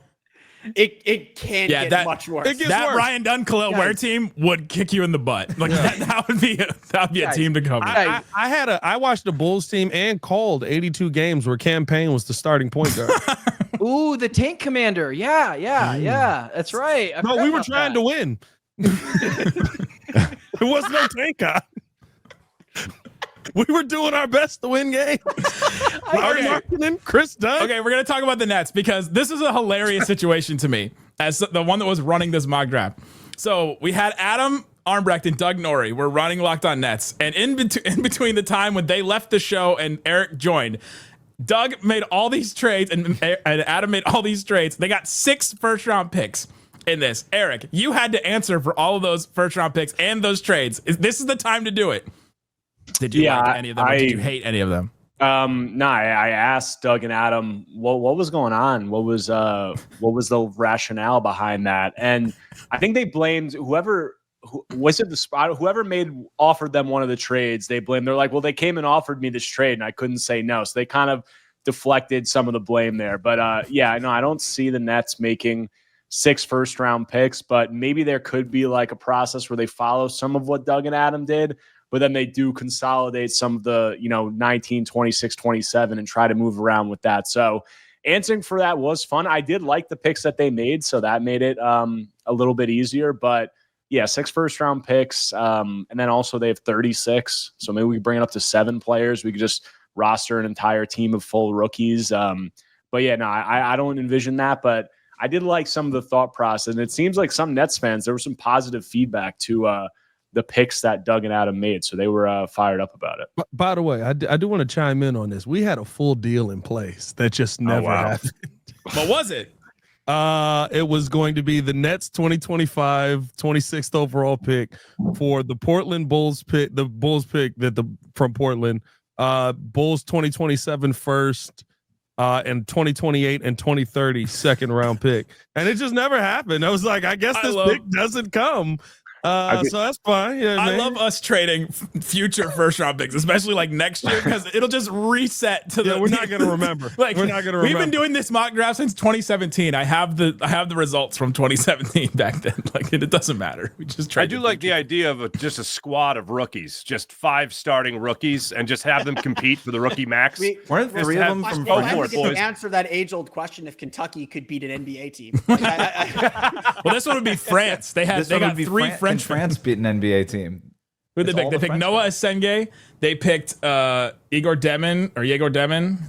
D: it can't get much worse.
A: That Ryan Dunn Kel'el Ware team would kick you in the butt. Like that would be a team to cover.
E: I watched the Bulls team and called 82 games where Cam Payne was the starting point guard.
H: Ooh, the tank commander. Yeah. That's right.
E: No, we were trying to win. There was no tank on. We were doing our best to win games. Larry Markkinen, Chris Dunn.
A: Okay, we're going to talk about the Nets because this is a hilarious situation to me as the one that was running this mock draft. So we had Adam Armbrecht and Doug Norrie were running Locked On Nets. And in between the time when they left the show and Eric joined, Doug made all these trades and Adam made all these trades. They got 6 first-round picks in this. Eric, you had to answer for all of those first-round picks and those trades. This is the time to do it. Did you like any of them? Or did you hate any of them?
I: I asked Doug and Adam what was going on. What was the rationale behind that? And I think they blamed whoever offered them one of the trades. They blamed. They're like, well, they came and offered me this trade, and I couldn't say no. So they kind of deflected some of the blame there. But I don't see the Nets making 6 first-round picks. But maybe there could be like a process where they follow some of what Doug and Adam did. But then they do consolidate some of the, 19, 26, 27 and try to move around with that. So answering for that was fun. I did like the picks that they made, so that made it a little bit easier. But yeah, 6 first-round picks. And then also they have 36. So maybe we could bring it up to 7 players. We could just roster an entire team of full rookies. But yeah, no, I don't envision that. But I did like some of the thought process. And it seems like some Nets fans, there was some positive feedback to the picks that Doug and Adam made. So they were fired up about it.
E: By the way, I do want to chime in on this. We had a full deal in place that just never happened.
A: What was it?
E: It was going to be the Nets 2025 26th overall pick for the Portland Bulls pick, from Portland, Bulls 2027 first, and 2028 and 2030 second round pick. And it just never happened. I was like, I guess this pick doesn't come. So that's fine. Yeah,
A: I love us trading future first round picks, especially like next year, because it'll just reset to
E: we're not gonna remember.
A: We're not gonna remember. We've been doing this mock draft since 2017. I have the results from 2017 back then. Like it doesn't matter. We just trade.
C: I do like the idea of just a squad of rookies, just 5 starting rookies, and just have them compete for the rookie max.
J: Weren't 3 of them from
D: to answer that age-old question if Kentucky could beat an NBA team?
A: Well, this one would be France. They got 3 French.
J: France beat an NBA team.
A: Who did they pick? They picked Noah Asenge. They picked Igor Demin.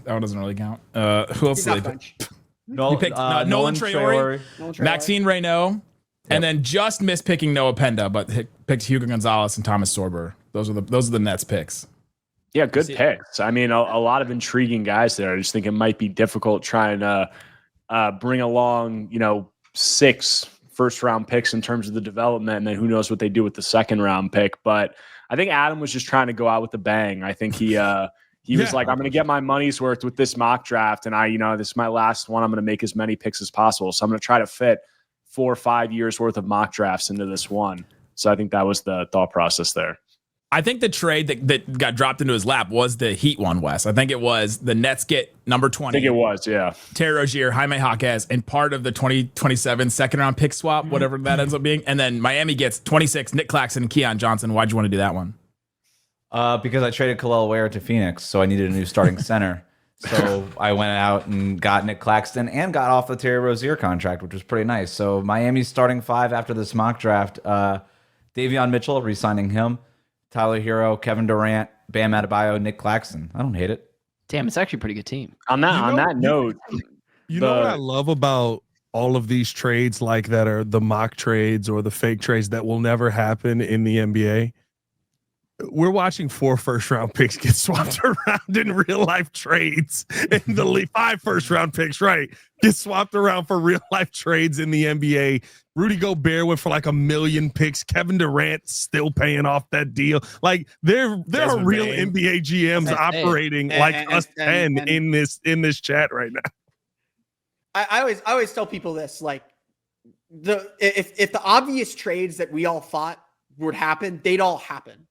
A: That one doesn't really count. Who else did they pick? Nolan Traore, Maxine Reynaud, and then just missed picking Noah Penda, but picked Hugo Gonzalez and Thomas Sorber. Those are the Nets picks.
I: Yeah, good picks. I mean, a lot of intriguing guys there. I just think it might be difficult trying to bring along, 6 first-round picks in terms of the development, and then who knows what they do with the second-round pick. But I think Adam was just trying to go out with a bang. I think he was like, I'm going to get my money's worth with this mock draft, and this is my last one. I'm going to make as many picks as possible. So I'm going to try to fit 4 or 5 years worth of mock drafts into this one. So I think that was the thought process there.
A: I think the trade that got dropped into his lap was the Heat one, Wes. I think it was the Nets get number 20.
I: I think it was, yeah.
A: Terry Rozier, Jaime Jaquez, and part of the 2027 second-round pick swap, whatever that ends up being. And then Miami gets 26, Nick Claxton and Keon Johnson. Why'd you want to do that one?
J: Because I traded Kel'el Ware to Phoenix, so I needed a new starting center. So I went out and got Nick Claxton and got off the Terry Rozier contract, which was pretty nice. So Miami's starting 5 after this mock draft. Davion Mitchell, re-signing him. Tyler Hero, Kevin Durant, Bam Adebayo, Nick Claxton. I don't hate it.
H: Damn, it's actually a pretty good team.
I: On that note,
E: you know what I love about all of these trades like that are the mock trades or the fake trades that will never happen in the NBA. We're watching 4 first-round picks get swapped around in real-life trades in the league. 5 first-round picks, right, get swapped around for real-life trades in the NBA. Rudy Gobert went for like 1 million picks. Kevin Durant still paying off that deal. Like there are real
A: Bane.
E: NBA GMs operating like us 10 in this chat right now.
D: I always tell people this, like if the obvious trades that we all thought would happen, they'd all happen.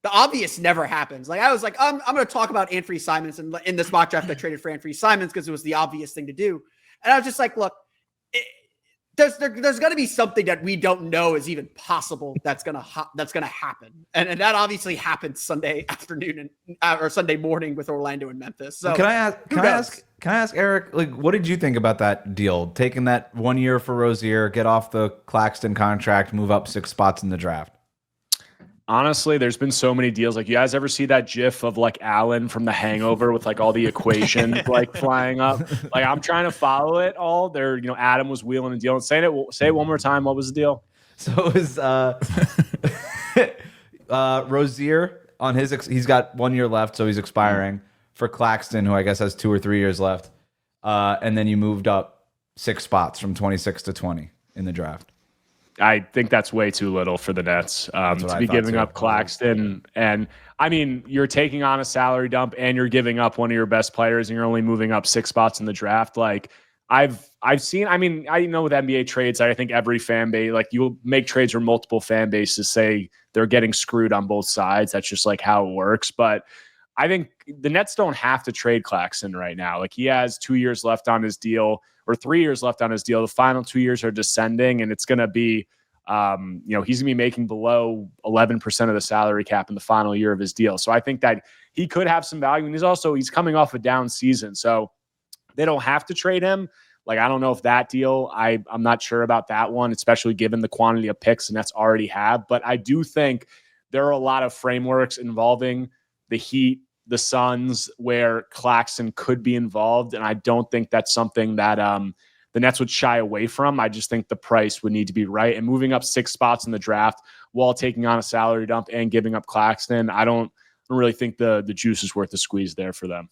D: The obvious never happens. Like I was like, I'm going to talk about Anthony Simons, and in this mock draft, I traded for Anthony Simons because it was the obvious thing to do. And I was just like, look, there's going to be something that we don't know is even possible that's going to happen, and that obviously happened Sunday afternoon or Sunday morning with Orlando and Memphis. So
J: can I ask Eric, like, what did you think about that deal? Taking that 1 year for Rozier, get off the Claxton contract, move up 6 spots in the draft.
I: Honestly, there's been so many deals. Like, you guys ever see that GIF of like Alan from The Hangover with like all the equations like flying up? Like, I'm trying to follow it all. There, Adam was wheeling and dealing. Say it one more time. What was the deal?
J: So it was Rozier on he's got 1 year left, so he's expiring for Claxton, who I guess has 2 or 3 years left. And then you moved up 6 spots from 26 to 20 in the draft.
I: I think that's way too little for the Nets to be giving up Claxton. And I mean, you're taking on a salary dump and you're giving up one of your best players and you're only moving up 6 spots in the draft. Like I've seen, I mean, I know with NBA trades, I think every fan base, like you'll make trades where multiple fan bases say they're getting screwed on both sides. That's just like how it works. But I think the Nets don't have to trade Claxton right now. Like he has 2 years left on his deal or 3 years left on his deal. The final 2 years are descending and it's going to be, he's going to be making below 11% of the salary cap in the final year of his deal. So I think that he could have some value. And he's coming off a down season. So they don't have to trade him. Like, I don't know if that deal, I'm not sure about that one, especially given the quantity of picks the Nets already have. But I do think there are a lot of frameworks involving the Heat, the Suns, where Claxton could be involved. And I don't think that's something that the Nets would shy away from. I just think the price would need to be right. And moving up 6 spots in the draft while taking on a salary dump and giving up Claxton, I don't really think the juice is worth the squeeze there for them.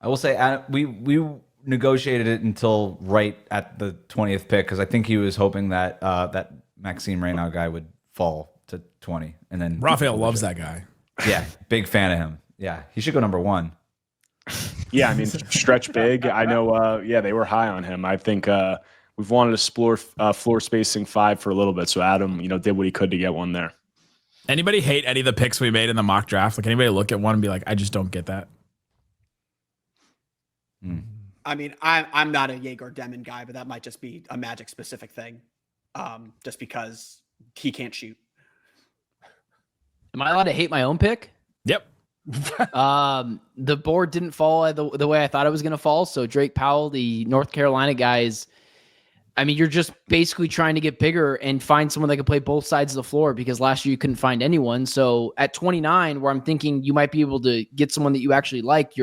J: I will say we negotiated it until right at the 20th pick because I think he was hoping that that Maxime Reynaud guy would fall to 20. And then
A: Raphael loves that guy.
J: Yeah, big fan of him. Yeah, he should go number 1.
I: Yeah, I mean, stretch big. I know, they were high on him. I think we've wanted to explore floor spacing 5 for a little bit. So Adam, did what he could to get one there.
A: Anybody hate any of the picks we made in the mock draft? Like anybody look at one and be like, I just don't get that?
D: I mean, I'm not a Jaeger Demon guy, but that might just be a Magic specific thing. Just because he can't shoot.
H: Am I allowed to hate my own pick?
A: Yep.
H: The board didn't fall the way I thought it was going to fall. So Drake Powell, the North Carolina guys, I mean, you're just basically trying to get bigger and find someone that can play both sides of the floor because last year you couldn't find anyone. So at 29, where I'm thinking you might be able to get someone that you actually like,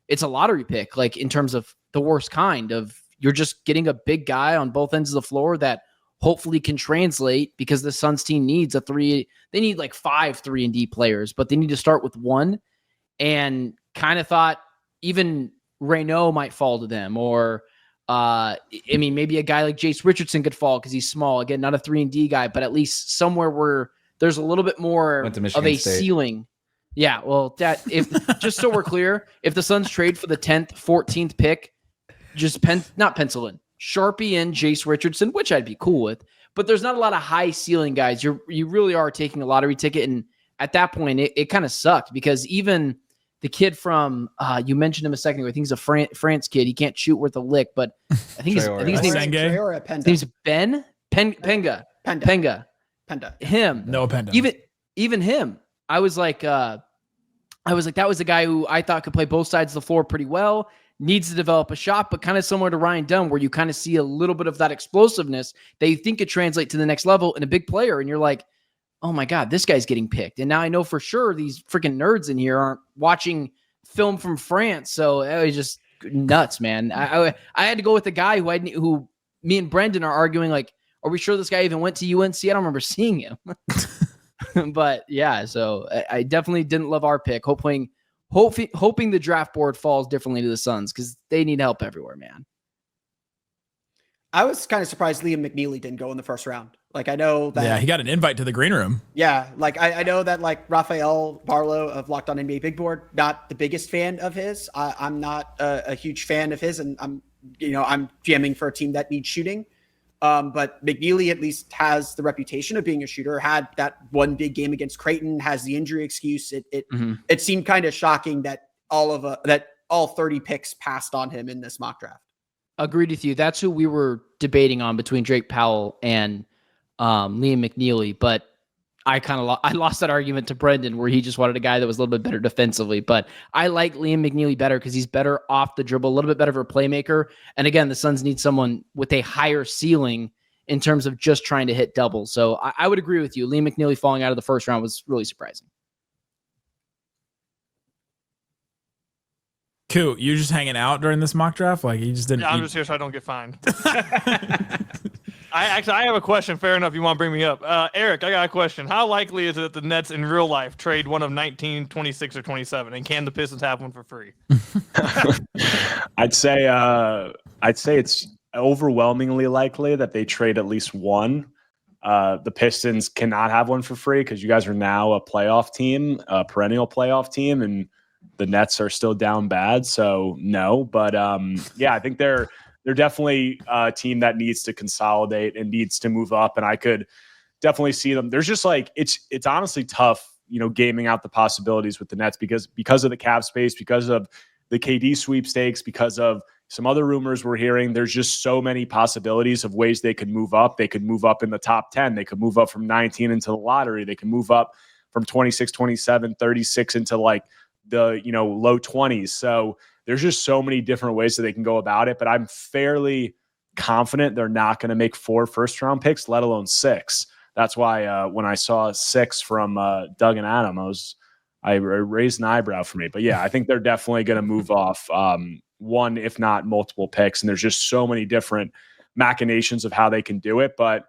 H: it's a lottery pick, like in terms of the worst kind of, you're just getting a big guy on both ends of the floor that hopefully can translate because the Suns team needs they need like 5 3-and-D players, but they need to start with 1 and kind of thought even Reynaud might fall to them or, maybe a guy like Jace Richardson could fall because he's small. Again, not a 3-and-D guy, but at least somewhere where there's a little bit more of a ceiling. Yeah, well, just so we're clear, if the Suns trade for the 10th, 14th pick, just not pencil in Sharpie and Jace Richardson, which I'd be cool with. But there's not a lot of high ceiling guys. You really are taking a lottery ticket, and at that point, it kind of sucked because even the kid from you mentioned him a second ago. I think he's a France kid. He can't shoot worth a lick, but I think his name's Ben Penga. Him.
A: No Penda.
H: Even him. I was like, that was a guy who I thought could play both sides of the floor pretty well. Needs to develop a shot, but kind of similar to Ryan Dunn, where you kind of see a little bit of that explosiveness that you think could translate to the next level in a big player. And you're like, oh my God, this guy's getting picked. And now I know for sure these freaking nerds in here aren't watching film from France. So it was just nuts, man. I had to go with the guy who me and Brendan are arguing like, are we sure this guy even went to UNC? I don't remember seeing him. But yeah, so I definitely didn't love our pick. Hoping the draft board falls differently to the Suns because they need help everywhere, man.
D: I was kind of surprised Liam McNeely didn't go in the first round. Like, I know that.
A: Yeah, he got an invite to the green room.
D: Yeah, like I know that like Rafael Barlow of Locked On NBA Big Board, not the biggest fan of his. I'm not a huge fan of his, and I'm jamming for a team that needs shooting. But McNeely at least has the reputation of being a shooter. Had that one big game against Creighton, has the injury excuse. It seemed kind of shocking that all 30 picks passed on him in this mock draft.
H: Agreed with you. That's who we were debating on between Drake Powell and Liam McNeely, but I lost that argument to Brendan where he just wanted a guy that was a little bit better defensively. But I like Liam McNeely better because he's better off the dribble, a little bit better of a playmaker. And again, the Suns need someone with a higher ceiling in terms of just trying to hit doubles. So I would agree with you. Liam McNeely falling out of the first round was really surprising.
A: Cool. You just hanging out during this mock draft? Like you just didn't.
K: Yeah, I'm just here so I don't get fined. I have a question. Fair enough. You want to bring me up. Eric, I got a question. How likely is it that the Nets in real life trade one of 19, 26, or 27? And can the Pistons have one for free?
I: I'd say it's overwhelmingly likely that they trade at least one. The Pistons cannot have one for free because you guys are now a playoff team, a perennial playoff team, and the Nets are still down bad. So no, but yeah, I think they're definitely a team that needs to consolidate and needs to move up. And I could definitely see them. There's just like, it's honestly tough, gaming out the possibilities with the Nets because of the cap space, because of the KD sweepstakes, because of some other rumors we're hearing. There's just so many possibilities of ways they could move up. They could move up in the top 10. They could move up from 19 into the lottery. They can move up from 26, 27, 36 into like the, low 20s. So there's just so many different ways that they can go about it, but I'm fairly confident they're not going to make 4 first-round picks, let alone 6. That's why when I saw 6 from Doug and Adam, I raised an eyebrow for me. But yeah, I think they're definitely going to move off one, if not multiple picks, and there's just so many different machinations of how they can do it. But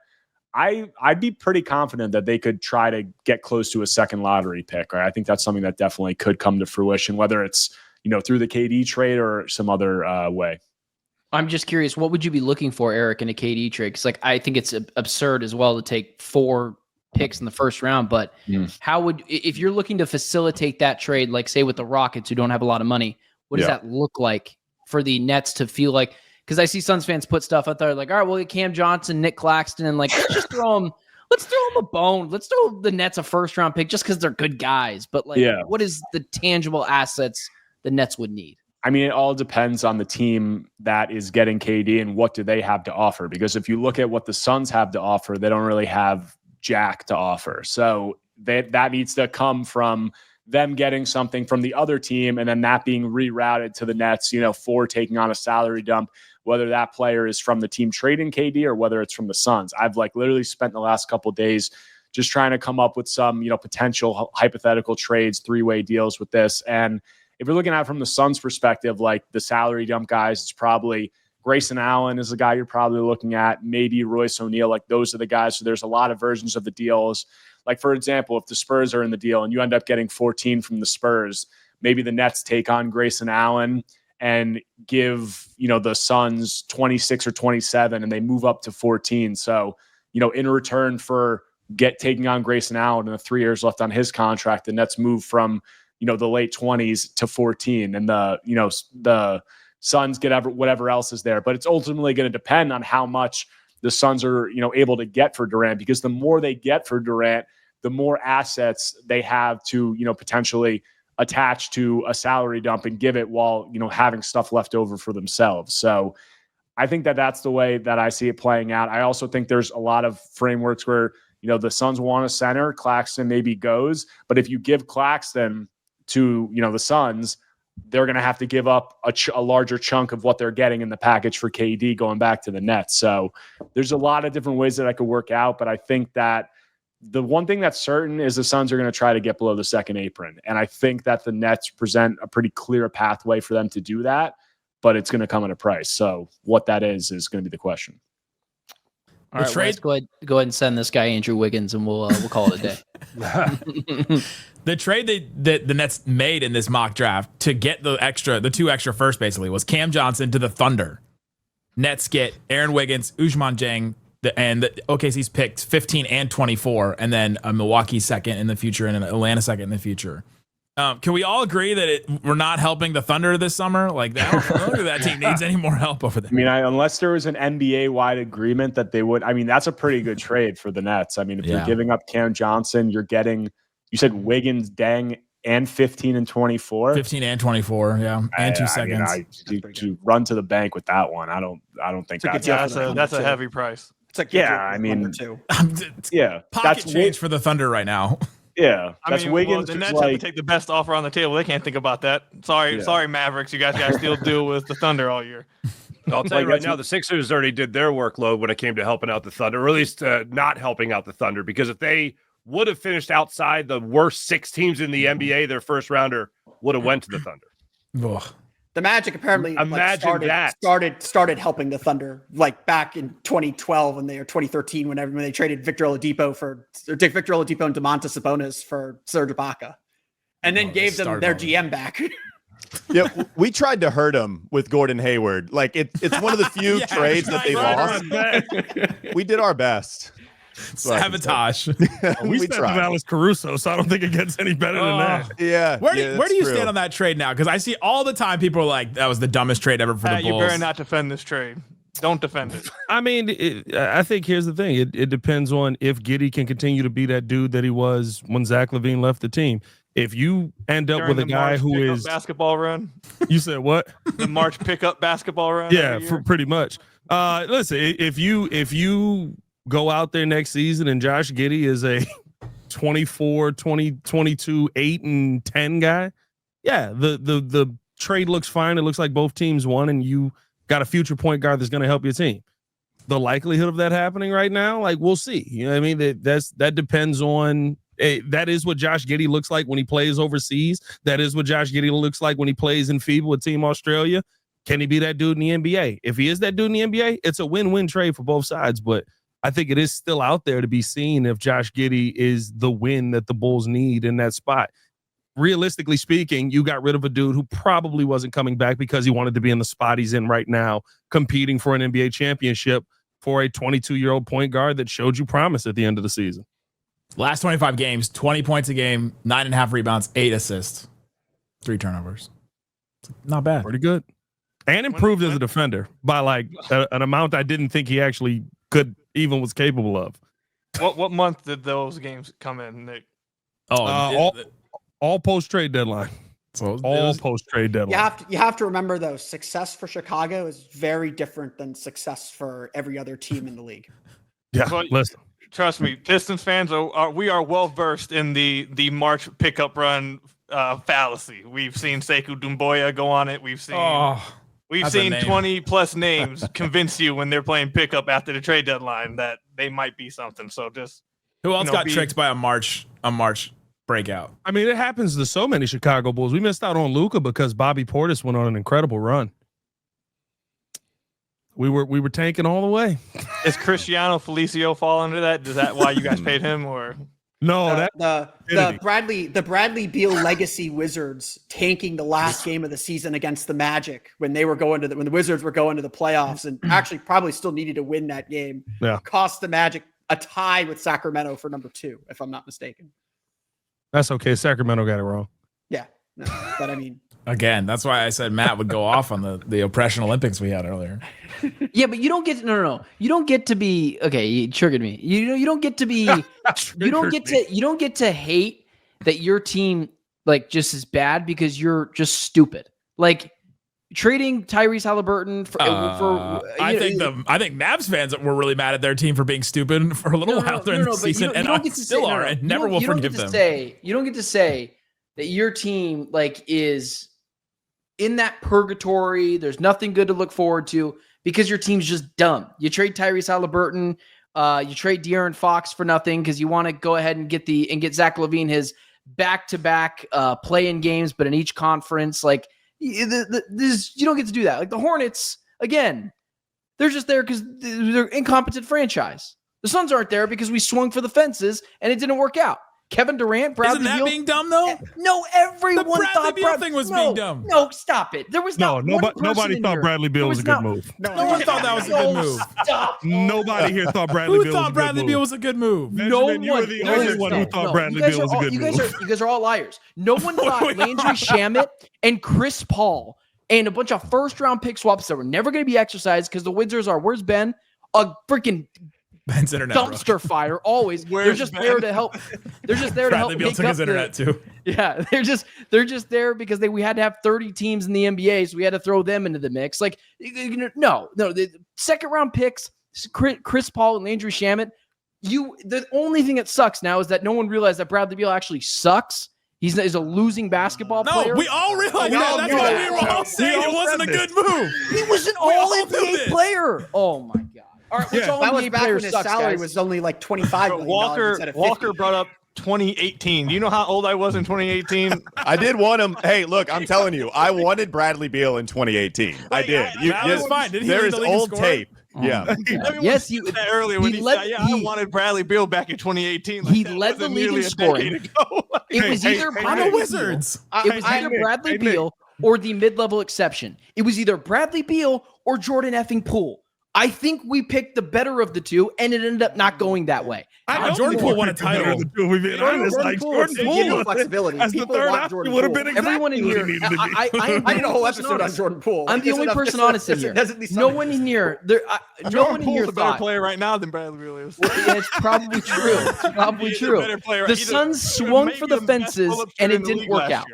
I: I'd be pretty confident that they could try to get close to a second lottery pick. Right? I think that's something that definitely could come to fruition, whether it's through the KD trade or some other way.
H: I'm just curious, what would you be looking for, Eric, in a KD trade? Because I think it's absurd as well to take 4 picks in the first round. But if you're looking to facilitate that trade, like say with the Rockets who don't have a lot of money, what does that look like for the Nets to feel like? Because I see Suns fans put stuff out there like, all right, we'll get Cam Johnson, Nick Claxton, and like let's just throw them. Let's throw them a bone. Let's throw the Nets a first round pick just because they're good guys. But what is the tangible assets the Nets would need?
I: I mean, it all depends on the team that is getting KD and what do they have to offer. Because if you look at what the Suns have to offer, they don't really have jack to offer. So that needs to come from them getting something from the other team and then that being rerouted to the Nets, for taking on a salary dump, whether that player is from the team trading KD or whether it's from the Suns. I've literally spent the last couple of days just trying to come up with some, potential hypothetical trades, 3-way deals with this. And if you're looking at it from the Suns' perspective, like the salary dump guys, it's probably Grayson Allen is the guy you're probably looking at, maybe Royce O'Neal. Like those are the guys. So there's a lot of versions of the deals. Like, for example, if the Spurs are in the deal and you end up getting 14 from the Spurs, maybe the Nets take on Grayson Allen and give, the Suns 26 or 27 and they move up to 14. So, in return for taking on Grayson Allen and the 3 years left on his contract, the Nets move from, the late 20s to 14 and the Suns get whatever else is there. But it's ultimately going to depend on how much the Suns are, able to get for Durant, because the more they get for Durant, the more assets they have to, potentially attach to a salary dump and give it while, having stuff left over for themselves. So I think that that's the way that I see it playing out. I also think there's a lot of frameworks where, the Suns want a center, Claxton maybe goes, but if you give Claxton to, the Suns, they're going to have to give up a larger chunk of what they're getting in the package for KD going back to the Nets. So there's a lot of different ways that I could work out, but I think that the one thing that's certain is the Suns are going to try to get below the second apron. And I think that the Nets present a pretty clear pathway for them to do that, but it's going to come at a price. So what that is going to be the question.
H: All right, let's go ahead and send this guy Andrew Wiggins, and we'll call it a day.
A: The trade that the Nets made in this mock draft to get the two extra first basically was Cam Johnson to the Thunder. Nets get Aaron Wiggins, Ousmane Dieng, and the OKC's picked 15 and 24, and then a Milwaukee second in the future and an Atlanta second in the future. Can we all agree that we're not helping the Thunder this summer? Like, I don't think that team needs any more help over there.
I: I mean, unless there was an NBA-wide agreement that they would, I mean, that's a pretty good trade for the Nets. I mean, if you're giving up Cam Johnson, you're getting, you said Wiggins, Dieng, and 15 and 24.
A: 15 and 24, yeah, and 2 seconds.
I: To run to the bank with that one, I don't think that's
K: a heavy price.
D: It's like
I: I mean,
A: pocket change for the Thunder right now.
I: Yeah,
K: that's Wiggins. The Nets have to take the best offer on the table. They can't think about that. Sorry, Mavericks. You guys got to still deal with the Thunder all year.
C: I'll tell you right now, the Sixers already did their workload when it came to helping out the Thunder, or at least not helping out the Thunder, because if they would have finished outside the worst 6 teams in the NBA, their first rounder would have went to the Thunder.
A: Ugh.
D: The Magic apparently started helping the Thunder like back in 2012 or 2013 when they traded Victor Oladipo and Domantas Sabonis for Serge Ibaka, and then gave them their GM back.
F: Yeah, we tried to hurt him with Gordon Hayward. Like it's one of the few trades that they lost. We did our best.
A: Sabotage.
E: We tried Alex Caruso, so I don't think it gets any better than that.
F: Yeah.
A: Where do you stand on that trade now? Because I see all the time people are like, that was the dumbest trade ever for the Bulls.
K: You better not defend this trade. Don't defend it.
E: I mean, I think here's the thing. It depends on if Giddey can continue to be that dude that he was when Zach LaVine left the team. If you end up with a guy who is
K: basketball run,
E: you said what?
K: The March pickup basketball run.
E: Yeah, for pretty much. Listen, if you go out there next season and Josh Giddey is a 24, 20, 22, 8 and 10 guy, yeah, the trade looks fine. It looks like both teams won, and you got a future point guard that's going to help your team. The likelihood of that happening right now, like, we'll see. You know what I mean? That depends on. That is what Josh Giddey looks like when he plays overseas. That is what Josh Giddey looks like when he plays in FIBA with Team Australia. Can he be that dude in the NBA? If he is that dude in the NBA, it's a win-win trade for both sides. But I think it is still out there to be seen if Josh Giddey is the win that the Bulls need in that spot. Realistically speaking, you got rid of a dude who probably wasn't coming back because he wanted to be in the spot he's in right now, competing for an NBA championship for a 22-year-old point guard that showed you promise at the end of the season.
A: Last 25 games, 20 points a game, 9.5 rebounds, 8 assists, 3 turnovers. Not bad.
E: Pretty good. And improved as a defender by like an amount I didn't think he actually could even was capable of.
K: What month did those games come in, Nick?
E: All post trade deadline. So all post trade deadline.
D: You have to remember though, success for Chicago is very different than success for every other team in the league.
E: Yeah, listen.
K: Trust me, Pistons fans we are well versed in the March pickup run fallacy. We've seen Sekou Doumbouya go on it. We've seen 20+ names convince you when they're playing pickup after the trade deadline that they might be something. So just
A: who else got tricked by a March breakout?
E: I mean, it happens to so many Chicago Bulls. We missed out on Luka because Bobby Portis went on an incredible run. We were tanking all the way.
K: Is Cristiano Felicio fall under that? Is that why you guys paid him, or
E: no?
D: The Bradley Beal legacy Wizards tanking the last game of the season against the Magic when the Wizards were going to the playoffs and actually probably still needed to win that game.
E: Yeah,
D: cost the Magic a tie with Sacramento for number 2, if I'm not mistaken.
E: That's okay. Sacramento got it wrong.
D: Yeah, no, but I mean.
A: Again, that's why I said Matt would go off on the oppression Olympics we had earlier.
H: Yeah, but you don't get You don't get to be okay. You triggered me. You don't get to be. you don't get to hate that your team like just is bad because you're just stupid. Like trading Tyrese Halliburton for.
A: I think Mavs fans were really mad at their team for being stupid for a little while during the season, and never will forgive them.
H: You don't get to say that your team like is in that purgatory. There's nothing good to look forward to because your team's just dumb. You trade Tyrese Halliburton, you trade De'Aaron Fox for nothing because you want to go ahead and get Zach LaVine his back-to-back play-in games, but in each conference. Like you don't get to do that. Like the Hornets, again, They're just there because they're incompetent franchise. The Suns aren't there because we swung for the fences and it didn't work out. Kevin Durant, Bradley
A: Isn't that
H: Beal,
A: being dumb though?
H: No, everyone
A: The Bradley
H: thought
A: Beal thing was being dumb.
H: No, stop it. There was
E: nobody thought Bradley Beal was a good move.
A: No one thought that was a good move.
H: Stop.
E: Nobody here thought Bradley Beal was a good move.
A: Who thought Bradley Beal was a good move?
H: No one.
E: You were the only one who thought Bradley Beal was a good move.
H: You guys are all liars. No one thought Landry Shamet and Chris Paul and a bunch of first-round pick swaps that were never going to be exercised because the Wizards are, where's Ben? A freaking
A: Ben's internet
H: dumpster fire always. They're just there to help. They're just there to help.
A: Bradley Beal took his internet too.
H: Yeah, they're just there because we had to have 30 teams in the NBA, so we had to throw them into the mix. Like, no, the second round picks, Chris Paul and Landry Shamet. The only thing that sucks now is that no one realized that Bradley Beal actually sucks. He's a losing basketball player.
A: No, we all realized that. That's why we were all saying it wasn't a good move.
H: He was an all NBA player. Oh my god. All right,
D: that was back when his salary was only like $25 million instead of $50.
K: Walker brought up 2018. Do you know how old I was in 2018?
F: I did want him. Hey, look, I'm telling you, I wanted Bradley Beal in 2018. I did.
A: That was fine. Did he
F: there
A: lead
F: is
A: the league in
F: old
A: scoring?
F: tape. Yeah.
H: Yes, you
K: said earlier when he said, I wanted Bradley Beal back in 2018.
H: He led the league in scoring. It was either
A: Bradley Wizards.
H: It was either Bradley Beal or the mid-level exception. It was either Bradley Beal or Jordan effing Poole. I think we picked the better of the two, and it ended up not going that way.
A: Jordan Poole won a title.
E: We've been honest. Like Jordan Poole,
D: flexibility.
E: as the third option, would have been exactly
H: everyone in here.
D: I did a whole episode on Jordan Poole.
H: I'm the only person honest in here. No one in here. No one in here
K: Poole's a better
H: thought.
K: player right now than Bradley Beal is.
H: Yeah, it's probably true. It's probably true. The Suns swung for the fences, and it didn't work out.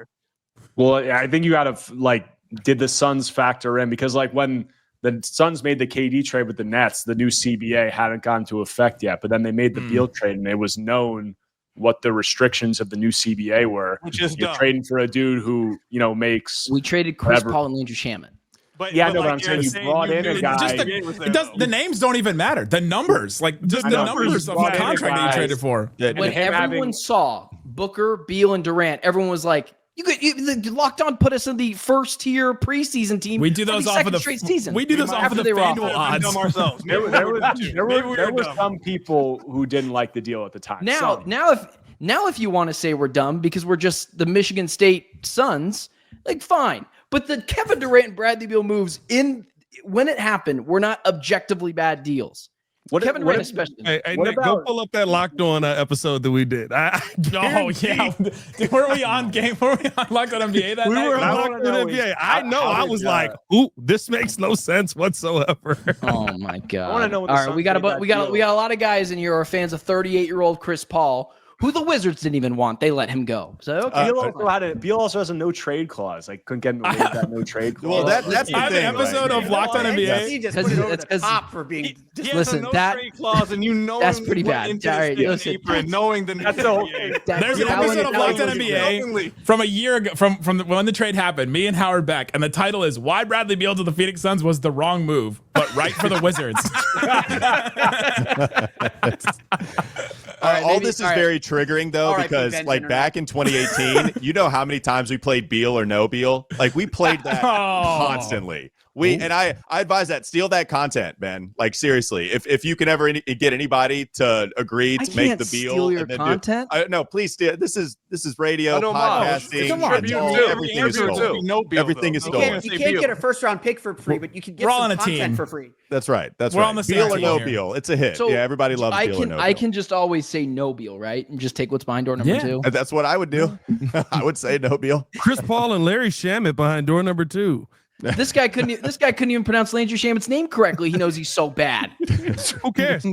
I: Well, I think you got to did the Suns factor in because when the Suns made the KD trade with the Nets, the new CBA hadn't gone into effect yet, but then they made the Beal trade, and it was known what the restrictions of the new CBA were.
K: Which is
I: You're trading for a dude who makes.
H: We traded Chris Paul and Landry Shamet.
K: But
I: I'm saying you brought in a guy.
A: The names don't even matter. The numbers, the numbers of the contract that you traded for.
H: When everyone saw Booker, Beal, and Durant, everyone was like, "You Locked On put us in the first tier preseason team."
A: We do those off of the
H: straight season.
A: We do those off of the FanDuel odds.
K: Ourselves.
I: There were some people who didn't like the deal at the time.
H: Now, if you want to say we're dumb because we're just the Michigan State Suns, fine. But the Kevin Durant and Bradley Beal moves when it happened were not objectively bad deals. Kevin Durant especially.
E: Hey, Nick, go pull up that Locked On episode that we did.
A: Were we on Locked On NBA that night?
E: We were on Locked On NBA. I was like, "Ooh, this makes no sense whatsoever."
H: Oh my god!
I: I want to know. What
H: all right, we got a lot of guys in here who are fans of 38-year-old Chris Paul, who the Wizards didn't even want. They let him go. So
I: Beal also has a no trade clause. Couldn't get him to waive that no trade clause.
F: Well, that's the thing.
A: The episode of Locked On NBA.
D: He just put it over the top for being.
H: Listen,
K: trade clause, and
H: that's pretty bad. All right, listen,
K: knowing
A: There's an episode of Locked On NBA from a year ago, from when the trade happened. Me and Howard Beck, and the title is "Why Bradley Beal to the Phoenix Suns was the wrong move, but right for the Wizards."
F: All this is very triggering though, because back in 2018, you know how many times we played Beal or no Beal? We played that constantly. I advise that steal that content, Ben. Seriously, if you can ever get anybody to agree to make the Beal,
H: steal your content.
F: No, please steal. This is radio, podcasting. Everything is stolen.
D: You can't get a first round pick for free, but you can get some content for free.
F: That's right.
A: We're on the same
F: Beal or
A: team
F: no
A: here.
F: Beal. It's a hit.
H: So
F: everybody loves Beal or no Beal.
H: I can just always say no Beal, right? And just take what's behind door number 2.
F: That's what I would do. I would say no Beal.
E: Chris Paul and Larry Shamet behind door number 2.
H: This guy couldn't even pronounce Landry Shamet's name correctly. He knows he's so bad.
E: Who cares?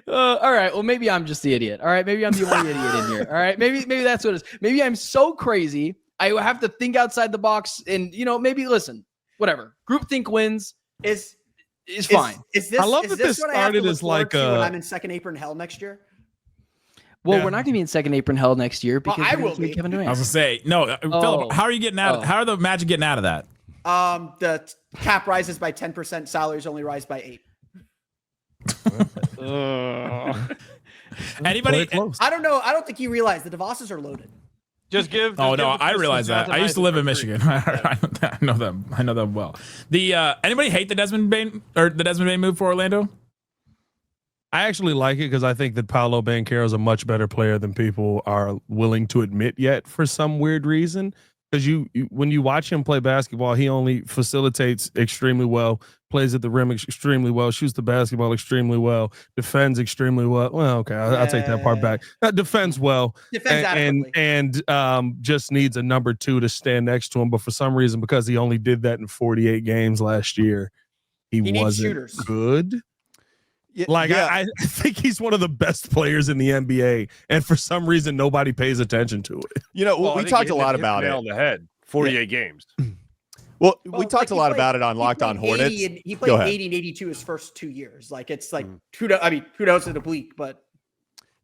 H: All right. Well, maybe I'm just the idiot. All right. Maybe I'm the only idiot in here. All right. Maybe that's what it is. Maybe I'm so crazy. I have to think outside the box and, maybe listen, whatever. Groupthink wins is fine.
E: I love that this started as
D: when I'm in second apron hell next year.
H: Well, we're not going to be in second apron hell next year because
D: I will be.
H: Kevin Durant.
A: I was going to say, no, Philip, how are you getting out? How are the Magic getting out of that?
D: The cap rises by 10%. Salaries only rise by 8%.
A: Anybody?
D: I don't know. I don't think you realize the DeVosses are loaded.
K: Just give.
A: Oh
K: just
A: no,
K: give the
A: I
K: Pistons
A: realize that.
K: Jonathan
A: I used to
K: Isaac
A: live
K: for
A: in
K: free.
A: Michigan. I know them. I know them well. The anybody hate the Desmond Bane move for Orlando?
E: I actually like it because I think that Paolo Banchero is a much better player than people are willing to admit yet for some weird reason. Because when you watch him play basketball, he only facilitates extremely well, plays at the rim extremely well, shoots the basketball extremely well, defends extremely well. Well, okay, I'll take that part back. Defends well,
D: Defends adequately.
E: and just needs a number 2 to stand next to him. But for some reason, because he only did that in 48 games last year, he
D: needs
E: wasn't
D: shooters.
E: good. I think he's one of the best players in the NBA, and for some reason, nobody pays attention to it.
F: You know, we talked a lot about it.
C: On the head, 48 games.
F: Well, we talked a lot about it on Locked On Hornets.
D: He played 80 and 82 his first 2 years. Like it's like who knows in the bleak, but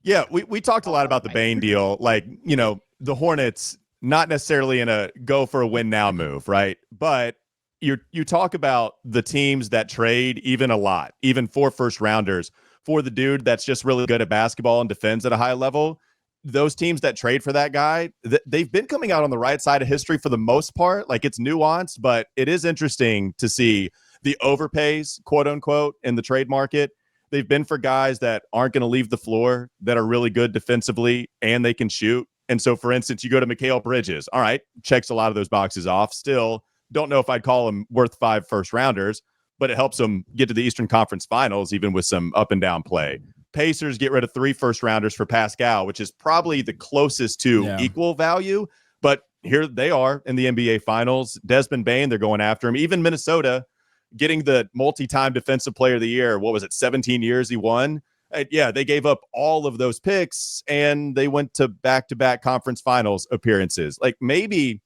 F: yeah, we talked a lot about the Bane deal. Like, you know, the Hornets not necessarily in a go for a win now move, right? But you talk about the teams that trade even a lot, even 4 first rounders for the dude that's just really good at basketball and defends at a high level. Those teams that trade for that guy, they've been coming out on the right side of history for the most part. Like it's nuanced, but it is interesting to see the overpays, quote unquote, in the trade market. They've been for guys that aren't going to leave the floor, that are really good defensively, and they can shoot. And so, for instance, you go to Mikal Bridges. All right, checks a lot of those boxes off. Still, don't know if I'd call him worth 5 first rounders, but it helps them get to the Eastern Conference Finals, even with some up and down play. Pacers get rid of 3 first rounders for Pascal, which is probably the closest to equal value. But here they are in the NBA Finals. Desmond Bane, they're going after him. Even Minnesota getting the multi-time Defensive Player of the Year. What was it? 17 years he won. Yeah, they gave up all of those picks and they went to back-to-back conference finals appearances. Like maybe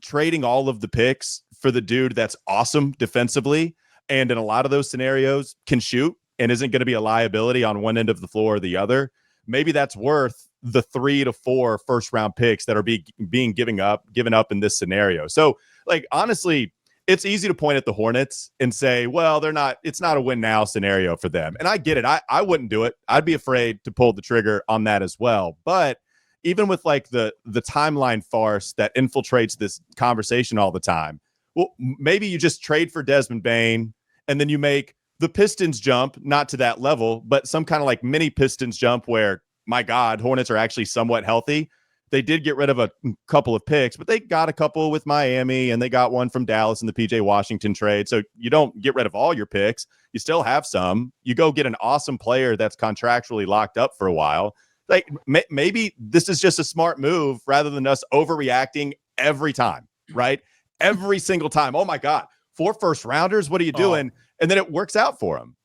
F: trading all of the picks for the dude that's awesome defensively and in a lot of those scenarios can shoot and isn't going to be a liability on one end of the floor or the other. Maybe that's worth the 3 to 4 first round picks that are being given up in this scenario. So like, honestly, it's easy to point at the Hornets and say, well, it's not a win now scenario for them. And I get it. I wouldn't do it. I'd be afraid to pull the trigger on that as well. But even with like the timeline farce that infiltrates this conversation all the time, well, maybe you just trade for Desmond Bane and then you make the Pistons jump, not to that level, but some kind of like mini Pistons jump where, my God, Hornets are actually somewhat healthy. They did get rid of a couple of picks, but they got a couple with Miami and they got one from Dallas in the PJ Washington trade. So you don't get rid of all your picks. You still have some. You go get an awesome player that's contractually locked up for a while. Like maybe this is just a smart move rather than us overreacting every time, right? Every single time. Oh my God, 4 first rounders. What are you doing? And then it works out for them.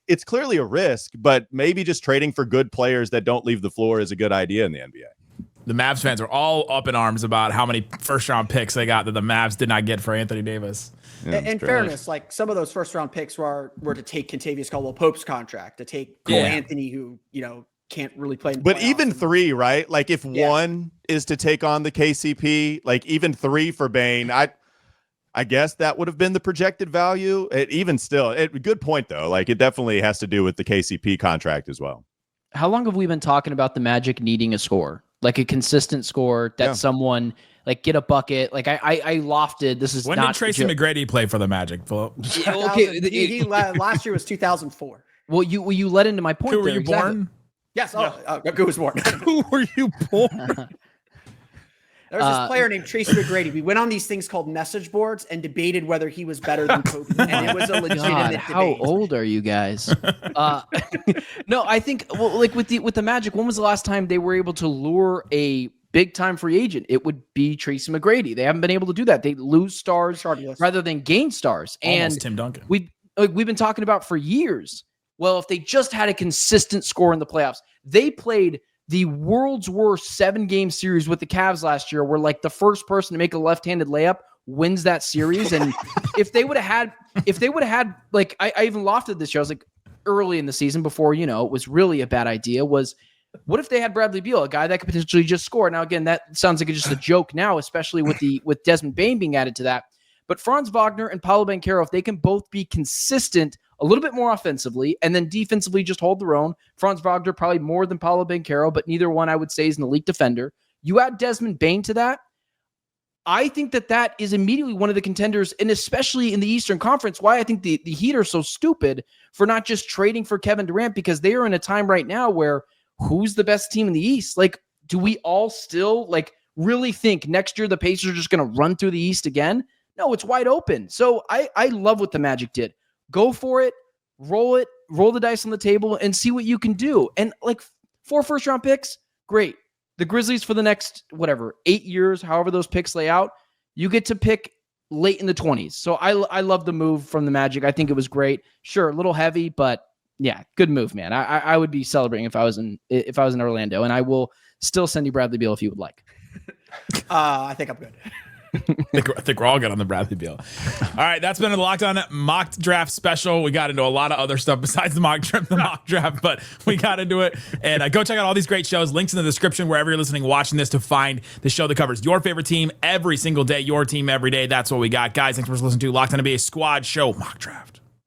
F: It's clearly a risk, but maybe just trading for good players that don't leave the floor is a good idea in the NBA.
A: The Mavs fans are all up in arms about how many first round picks they got that the Mavs did not get for Anthony Davis.
D: Yeah, in fairness, like some of those first round picks were to take Kentavious Caldwell-Pope's contract, to take Cole Anthony, who, you know, can't really play.
F: But even 3, right? Like if 1 is to take on the KCP, like even 3 for Bane, I guess that would have been the projected value. Good point though. Like it definitely has to do with the KCP contract as well.
H: How long have we been talking about the Magic needing a score, like a consistent score that someone like get a bucket? Like I lofted. This is
A: when did Tracy McGrady play for the Magic, Philip?
D: Okay, he last year was 2004.
H: Well, you led into my point.
A: Who were you born?
D: Yes. Who was born?
E: Who were you born?
D: There's this player named Tracy McGrady. We went on these things called message boards and debated whether he was better than Kobe. And it was a legitimate debate.
H: How old are you guys? No, I think like with the Magic, when was the last time they were able to lure a big time free agent? It would be Tracy McGrady. They haven't been able to do that. They lose stars rather than gain stars.
A: Almost
H: and
A: Tim Duncan.
H: We've been talking about for years. Well, if they just had a consistent score in the playoffs, they played the world's worst 7-game series with the Cavs last year, where like the first person to make a left-handed layup wins that series. And if they would have had, like, I even lofted this show. I was like, early in the season before, you know, it was really a bad idea, was what if they had Bradley Beal, a guy that could potentially just score? Now, again, that sounds like it's just a joke now, especially with Desmond Bane being added to that. But Franz Wagner and Paolo Banchero, if they can both be consistent a little bit more offensively and then defensively just hold their own. Franz Wagner probably more than Paolo Banchero, but neither one I would say is an elite defender. You add Desmond Bane to that, I think that is immediately one of the contenders, and especially in the Eastern Conference, why I think the Heat are so stupid for not just trading for Kevin Durant, because they are in a time right now where who's the best team in the East? Like, do we all still like really think next year the Pacers are just going to run through the East again? No, it's wide open. So I love what the Magic did. Go for it, roll the dice on the table and see what you can do. And like 4 first-round picks, great. The Grizzlies for the next, 8 years, however those picks lay out, you get to pick late in the 20s. So I love the move from the Magic. I think it was great. Sure, a little heavy, but yeah, good move, man. I would be celebrating if I was in Orlando, and I will still send you Bradley Beal if you would like.
D: I think I'm good.
A: I think we're all good on the Bradley Beal. All right, that's been a Locked On mock draft special. We got into a lot of other stuff besides the mock draft, but we got into it. And go check out all these great shows. Links in the description wherever you're listening, watching this, to find the show that covers your favorite team every single day, your team every day. That's what we got, guys. Thanks for listening to Locked On NBA Squad Show Mock Draft.